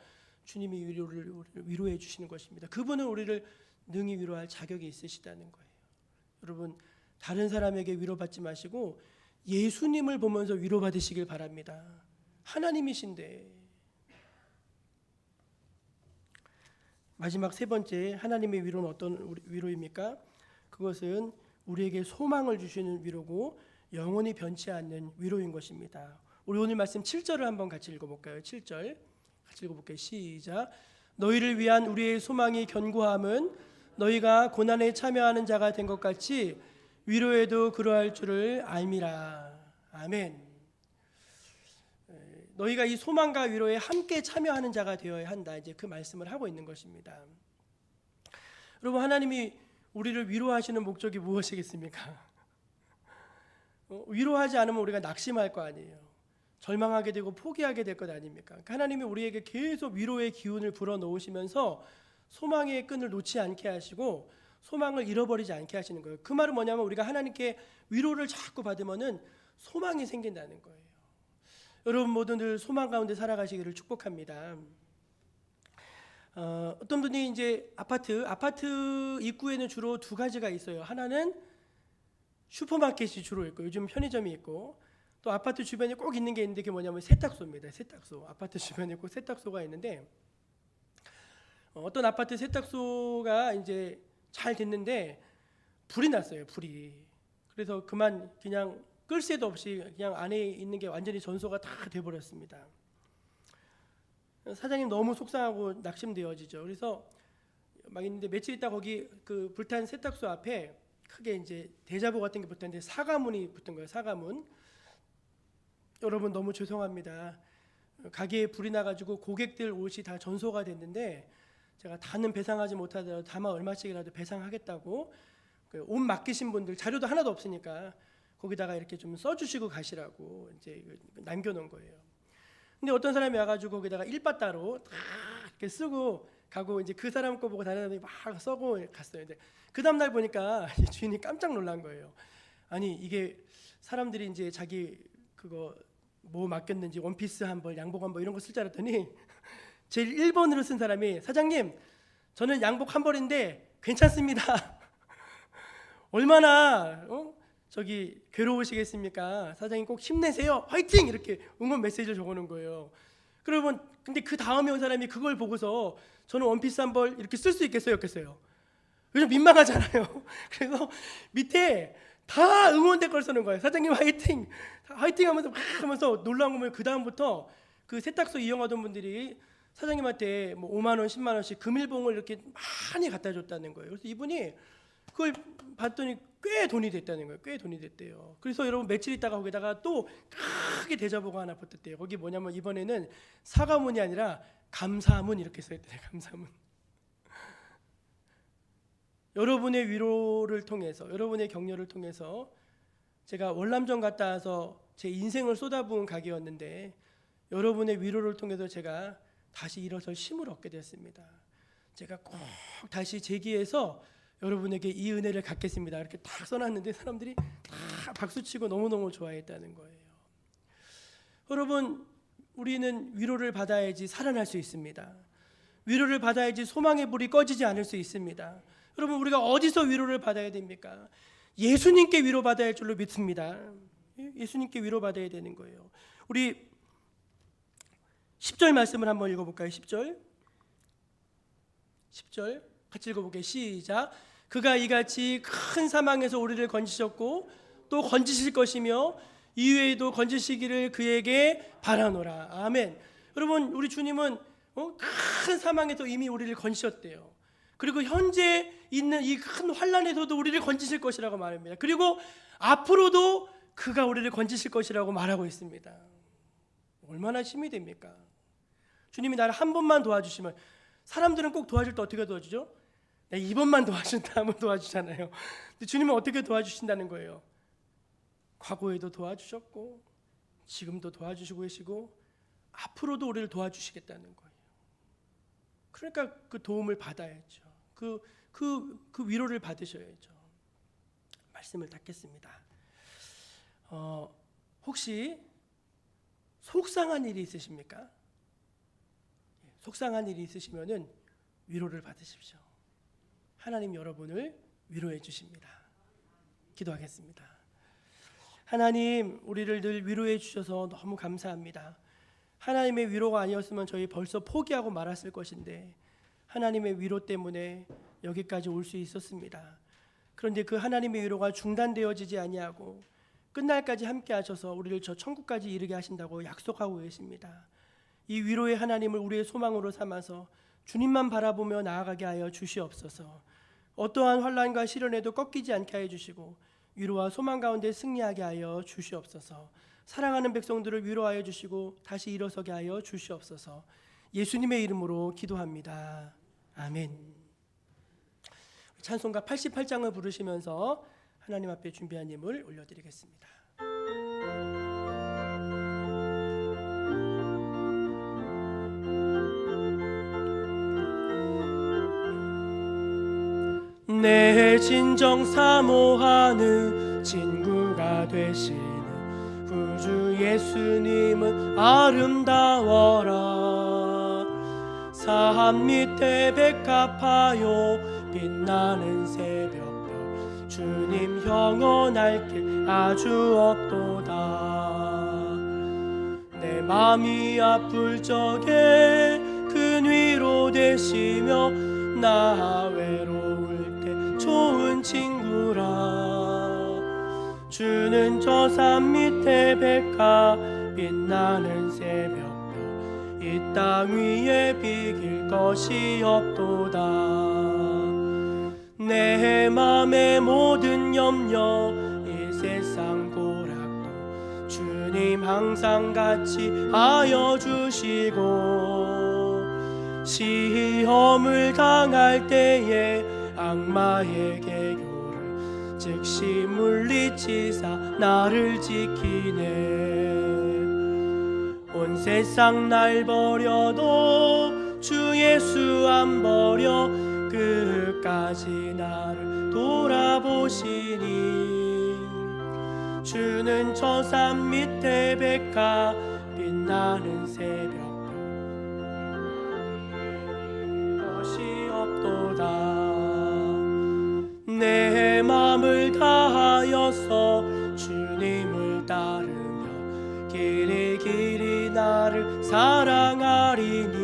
주님이 우리를 위로해 주시는 것입니다. 그분은 우리를 능히 위로할 자격이 있으시다는 거예요. 여러분 다른 사람에게 위로받지 마시고 예수님을 보면서 위로받으시길 바랍니다. 하나님이신데. 마지막 세 번째 하나님의 위로는 어떤 위로입니까? 그것은 우리에게 소망을 주시는 위로고 영원히 변치 않는 위로인 것입니다. 우리 오늘 말씀 7절을 한번 같이 읽어볼까요? 7절 같이 읽어볼게요. 시작. 너희를 위한 우리의 소망이 견고함은 너희가 고난에 참여하는 자가 된 것 같이 위로에도 그러할 줄을 알미라. 아멘. 너희가 이 소망과 위로에 함께 참여하는 자가 되어야 한다. 이제 그 말씀을 하고 있는 것입니다. 여러분 하나님이 우리를 위로하시는 목적이 무엇이겠습니까? 위로하지 않으면 우리가 낙심할 거 아니에요. 절망하게 되고 포기하게 될 것 아닙니까? 그러니까 하나님이 우리에게 계속 위로의 기운을 불어넣으시면서 소망의 끈을 놓지 않게 하시고 소망을 잃어버리지 않게 하시는 거예요. 그 말은 뭐냐면 우리가 하나님께 위로를 자꾸 받으면은 소망이 생긴다는 거예요. 여러분 모두 늘 소망 가운데 살아가시기를 축복합니다. 어떤 분이 이제 아파트 입구에는 주로 두 가지가 있어요. 하나는 슈퍼마켓이 주로 있고 요즘 편의점이 있고 또 아파트 주변에 꼭 있는 게 있는데 그게 뭐냐면 세탁소입니다. 세탁소. 아파트 주변에 꼭 세탁소가 있는데 어떤 아파트 세탁소가 이제 잘 됐는데 불이 났어요. 불이. 그래서 그냥 끌 새도 없이 그냥 안에 있는 게 완전히 전소가 다 돼버렸습니다. 사장님 너무 속상하고 낙심되어지죠. 그래서 막 있는데 며칠 있다 거기 그 불탄 세탁소 앞에 크게 이제 대자보 같은 게 붙었는데 사과문이 붙은 거예요. 사과문. 여러분 너무 죄송합니다. 가게에 불이 나가지고 고객들 옷이 다 전소가 됐는데 제가 다는 배상하지 못하더라도 다만 얼마씩이라도 배상하겠다고 옷 맡기신 분들 자료도 하나도 없으니까 거기다가 이렇게 좀 써주시고 가시라고 이제 남겨놓은 거예요. 근데 어떤 사람이 와가지고 거기다가 일바따로 다 이렇게 쓰고 가고 이제 그 사람 거 보고 다른 사람이 막 써고 갔어요. 근데 그 다음 날 보니까 주인이 깜짝 놀란 거예요. 아니 이게 사람들이 이제 자기 그거 뭐 맡겼는지 원피스 한 벌, 양복 한 벌 이런 거 쓸 줄 알았더니 제일 1번으로 쓴 사람이 사장님 저는 양복 한 벌인데 괜찮습니다. 얼마나 저기 괴로우시겠습니까? 사장님 꼭 힘내세요. 화이팅! 이렇게 응원 메시지를 적어놓은 거예요. 그러면 근데 그 다음에 온 사람이 그걸 보고서 저는 원피스 한 벌 이렇게 쓸 수 있겠어요? 없겠어요? 요즘 민망하잖아요. 그래서 밑에 다 응원대 걸 쓰는 거예요. 사장님 화이팅! 화이팅 하면서 막 하면서 놀라운 거면 그 다음부터 그 세탁소 이용하던 분들이 사장님한테 뭐 5만 원, 10만 원씩 금일봉을 이렇게 많이 갖다 줬다는 거예요. 그래서 이분이 그걸 봤더니 꽤 돈이 됐다는 거예요. 꽤 돈이 됐대요. 그래서 여러분 며칠 있다가 거기다가 또 크게 대자보가 하나 붙었대요. 거기 뭐냐면 이번에는 사과문이 아니라 감사문 이렇게 써있대요. 감사문. 여러분의 위로를 통해서 여러분의 격려를 통해서 제가 월남전 갔다 와서 제 인생을 쏟아부은 가게였는데 여러분의 위로를 통해서 제가 다시 일어설 힘을 얻게 됐습니다. 제가 꼭 다시 재기해서 여러분에게 이 은혜를 갖겠습니다. 이렇게 딱 써놨는데 사람들이 다 박수치고 너무너무 좋아했다는 거예요. 여러분 우리는 위로를 받아야지 살아날 수 있습니다. 위로를 받아야지 소망의 불이 꺼지지 않을 수 있습니다. 여러분 우리가 어디서 위로를 받아야 됩니까? 예수님께 위로받아야 할 줄로 믿습니다. 예수님께 위로받아야 되는 거예요. 우리 10절 말씀을 한번 읽어볼까요? 10절 같이 읽어볼게요. 시작. 그가 이같이 큰 사망에서 우리를 건지셨고 또 건지실 것이며 이후에도 건지시기를 그에게 바라노라. 아멘. 여러분, 우리 주님은 큰 사망에서 이미 우리를 건지셨대요. 그리고 현재 있는 이 큰 환난에서도 우리를 건지실 것이라고 말합니다. 그리고 앞으로도 그가 우리를 건지실 것이라고 말하고 있습니다. 얼마나 힘이 됩니까? 주님이 나를 한 번만 도와주시면, 사람들은 꼭 도와줄 때 어떻게 도와주죠? 내가 이번만 도와준다 하면 도와주잖아요. 근데 주님은 어떻게 도와주신다는 거예요? 과거에도 도와주셨고 지금도 도와주시고 계시고 앞으로도 우리를 도와주시겠다는 거예요. 그러니까 그 도움을 받아야죠. 그 위로를 받으셔야죠. 말씀을 닫겠습니다. 혹시 속상한 일이 있으십니까? 속상한 일이 있으시면은 위로를 받으십시오. 하나님 여러분을 위로해 주십니다. 기도하겠습니다. 하나님, 우리를 늘 위로해 주셔서 너무 감사합니다. 하나님의 위로가 아니었으면 저희 벌써 포기하고 말았을 것인데 하나님의 위로 때문에 여기까지 올 수 있었습니다. 그런데 그 하나님의 위로가 중단되어지지 아니하고 끝날까지 함께 하셔서 우리를 저 천국까지 이르게 하신다고 약속하고 계십니다. 이 위로의 하나님을 우리의 소망으로 삼아서 주님만 바라보며 나아가게 하여 주시옵소서. 어떠한 환난과 시련에도 꺾이지 않게 하여 주시고 위로와 소망 가운데 승리하게 하여 주시옵소서. 사랑하는 백성들을 위로하여 주시고 다시 일어서게 하여 주시옵소서. 예수님의 이름으로 기도합니다. 아멘. 찬송가 88장을 부르시면서 하나님 앞에 준비한 예물 올려드리겠습니다. 내 진정 사모하는 친구가 되시는 구주 예수님은 아름다워라. 산 밑에 백합하여 빛나는 새벽별 주님 영원할 길 아주 없도다. 내 맘이 아플 적에 큰 위로 되시며 나 외로울 때 좋은 친구라. 주는 저 산 밑에 백합 빛나는 새벽별 이 땅 위에 비길 것이 없도다. 내 맘의 모든 염려 이 세상 고락도 주님 항상 같이 하여 주시고 시험을 당할 때에 악마의 계교를 즉시 물리치사 나를 지키네. 온 세상 날 버려도 주 예수 안 버려 끝까지 나를 돌아보시니. 주는 저 산 밑에 백합 빛나는 새벽별 것이 없도다. 내 맘을 다하여서 주님을 따르며 길이 길이 나를 사랑하리니.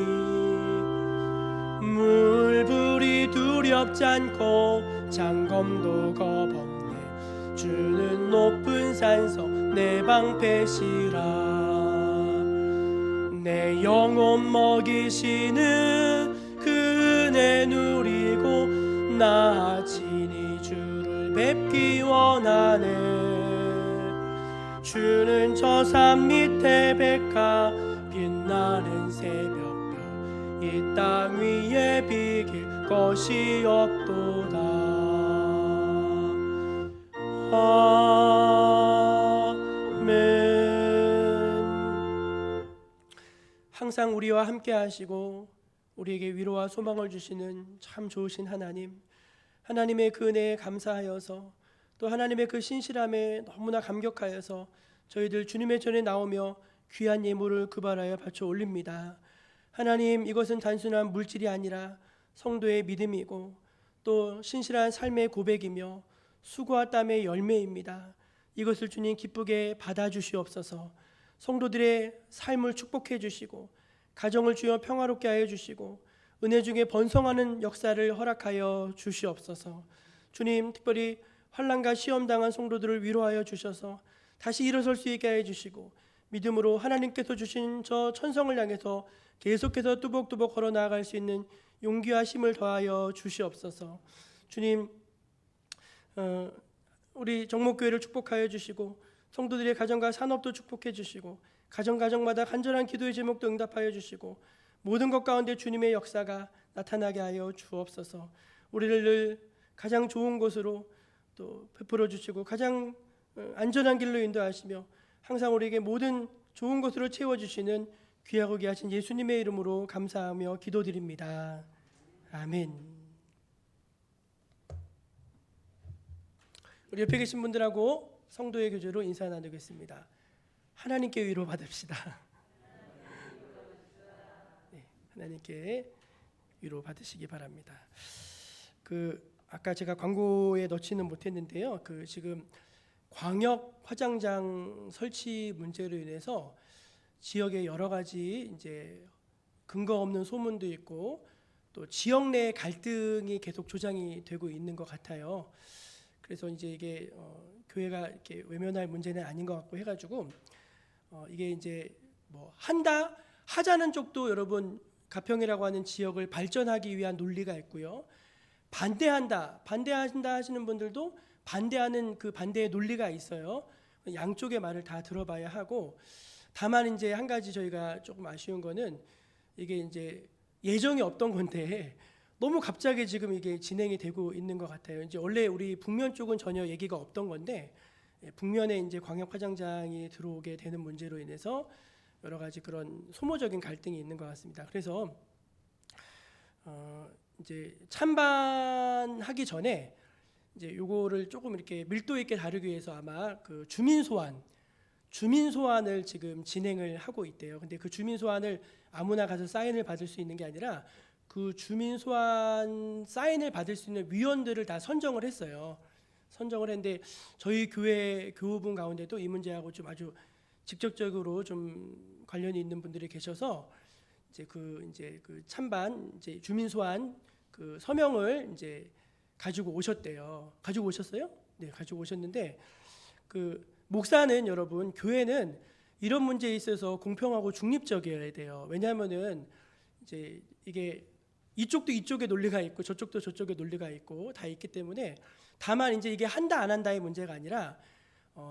물불이 두렵지 않고 장검도 겁없네. 주는 높은 산서 내 방패시라. 내 영혼 먹이시는 그 은혜 누리고 나 친히 주를 뵙기 원하네. 주는 저 산 밑에 백합 빛나는 새벽별 이 땅 위에 비길 것이 없도다. 아멘. 항상 우리와 함께 하시고 우리에게 위로와 소망을 주시는 참 좋으신 하나님, 하나님의 그 은혜에 감사하여서 또 하나님의 그 신실함에 너무나 감격하여서 저희들 주님의 전에 나오며 귀한 예물을 급발하여 바쳐 올립니다. 하나님, 이것은 단순한 물질이 아니라 성도의 믿음이고 또 신실한 삶의 고백이며 수고와 땀의 열매입니다. 이것을 주님 기쁘게 받아주시옵소서. 성도들의 삶을 축복해 주시고 가정을 주여 평화롭게 하여 주시고 은혜 중에 번성하는 역사를 허락하여 주시옵소서. 주님, 특별히 환난과 시험 당한 성도들을 위로하여 주셔서 다시 일어설 수 있게 해 주시고 믿음으로 하나님께서 주신 저 천성을 향해서 계속해서 뚜벅뚜벅 걸어 나아갈 수 있는 용기와 힘을 더하여 주시옵소서. 주님, 우리 정목교회를 축복하여 주시고 성도들의 가정과 산업도 축복해 주시고 가정마다 간절한 기도의 제목도 응답하여 주시고 모든 것 가운데 주님의 역사가 나타나게 하여 주옵소서. 우리를 늘 가장 좋은 곳으로 또 베풀어 주시고 가장 안전한 길로 인도하시며 항상 우리에게 모든 좋은 것으로 채워주시는 귀하고 귀하신 예수님의 이름으로 감사하며 기도드립니다. 아멘. 우리 옆에 계신 분들하고 성도의 교제로 인사 나누겠습니다. 하나님께 위로 받읍시다. 네, 하나님께 위로 받으시기 바랍니다. 아까 제가 광고에 넣지는 못했는데요. 지금 광역 화장장 설치 문제로 인해서 지역에 여러 가지 이제 근거 없는 소문도 있고 또 지역 내 갈등이 계속 조장이 되고 있는 것 같아요. 그래서 이제 이게 교회가 이렇게 외면할 문제는 아닌 것 같고 해가지고 이게 이제 뭐 하자는 쪽도 여러분 가평이라고 하는 지역을 발전하기 위한 논리가 있고요. 반대한다 하시는 분들도 반대하는 그 반대의 논리가 있어요. 양쪽의 말을 다 들어봐야 하고 다만 이제 한 가지 저희가 조금 아쉬운 거는 이게 이제 예정이 없던 건데 너무 갑자기 지금 이게 진행이 되고 있는 것 같아요. 이제 원래 우리 북면 쪽은 전혀 얘기가 없던 건데 북면에 이제 광역 화장장이 들어오게 되는 문제로 인해서 여러 가지 그런 소모적인 갈등이 있는 것 같습니다. 그래서 이제 찬반하기 전에 이제 요거를 조금 이렇게 밀도 있게 다루기 위해서 아마 그 주민 소환을 지금 진행을 하고 있대요. 근데 그 주민 소환을 아무나 가서 사인을 받을 수 있는 게 아니라 그 주민 소환 사인을 받을 수 있는 위원들을 다 선정을 했어요. 선정을 했는데 저희 교회 교우분 가운데도 이 문제하고 좀 아주 직접적으로 좀 관련이 있는 분들이 계셔서 이제 그 찬반 이제 주민 소환 그 서명을 이제 가지고 오셨대요. 가지고 오셨어요? 네, 가지고 오셨는데 그 목사는 여러분 교회는 이런 문제에 있어서 공평하고 중립적이어야 돼요. 왜냐하면은 이제 이게 이쪽도 이쪽의 논리가 있고 저쪽도 저쪽의 논리가 있고 다 있기 때문에 다만 이제 이게 한다 안 한다의 문제가 아니라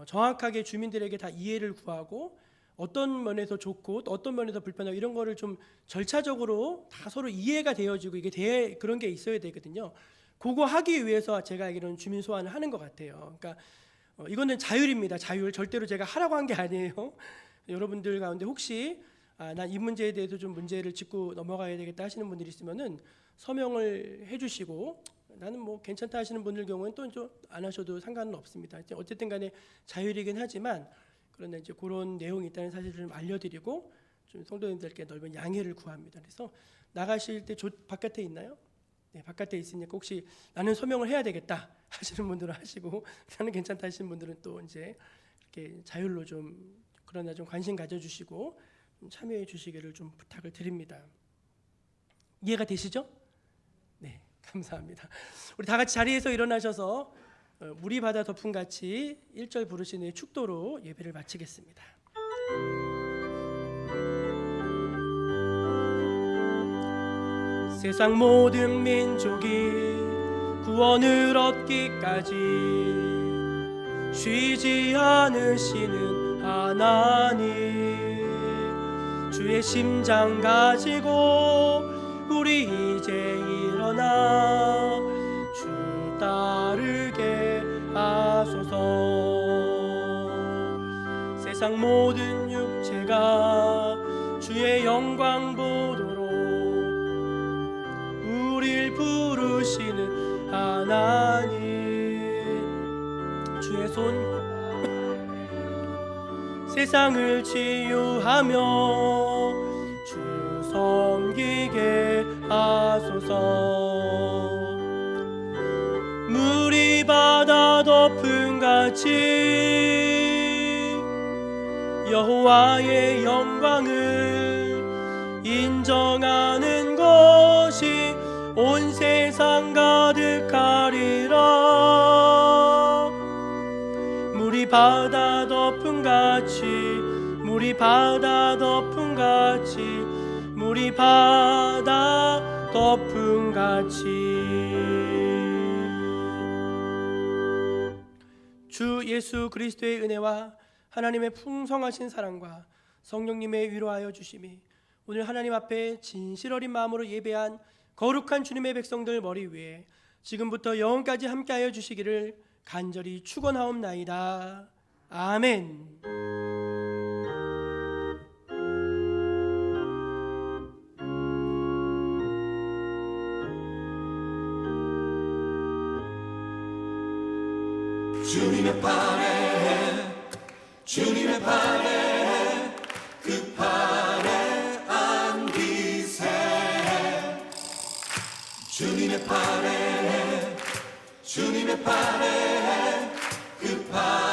정확하게 주민들에게 다 이해를 구하고 어떤 면에서 좋고 또 어떤 면에서 불편하고 이런 거를 좀 절차적으로 다 서로 이해가 되어지고 이게 그런 게 있어야 되거든요. 그거 하기 위해서 제가 알기로는 주민 소환을 하는 것 같아요. 그러니까 이거는 자율입니다. 자율. 절대로 제가 하라고 한 게 아니에요. 여러분들 가운데 혹시 난 이 문제에 대해서 좀 문제를 짚고 넘어가야 되겠다 하시는 분들이 있으면은 서명을 해주시고 나는 뭐 괜찮다 하시는 분들 경우는 또 좀 안 하셔도 상관은 없습니다. 어쨌든 간에 자율이긴 하지만 그런데 이제 그런 내용이 있다는 사실을 좀 알려드리고 좀 성도님들께 넓은 양해를 구합니다. 그래서 나가실 때 바깥에 있나요? 네, 바깥에 있으니까 혹시 나는 서명을 해야 되겠다 하시는 분들은 하시고 나는 괜찮다 하시는 분들은 또 이제 이렇게 자율로 좀 그러나 좀 관심 가져주시고 좀 참여해 주시기를 좀 부탁을 드립니다. 이해가 되시죠? 네, 감사합니다. 우리 다 같이 자리에서 일어나셔서 물이 바다 덮음같이 1절 부르시는 축도로 예배를 마치겠습니다. 세상 모든 민족이 구원을 얻기까지 쉬지 않으시는 하나님, 주의 심장 가지고 우리 이제 일어나 주 따르게 하소서. 세상 모든 육체가 주의 영광 보도록 우릴 부르시는 하나님, 주의 손 세상을 치유하며 주 섬기게 하소서. 물이 바다 덮음같이 여호와의 영광을 인정하는 것이 온 세상 가득하리라. 바다 덮음같이 물이 바다 덮음같이 물이 바다 덮음같이 주 예수 그리스도의 은혜와 하나님의 풍성하신 사랑과 성령님의 위로하여 주심이 오늘 하나님 앞에 진실 어린 마음으로 예배한 거룩한 주님의 백성들 머리 위에 지금부터 영원까지 함께하여 주시기를 간절히 축원하옵나이다. 아멘. 주님의 판에 주님의 판에 그 판에 안기세 주님의 판에 주님의 판에 그 판에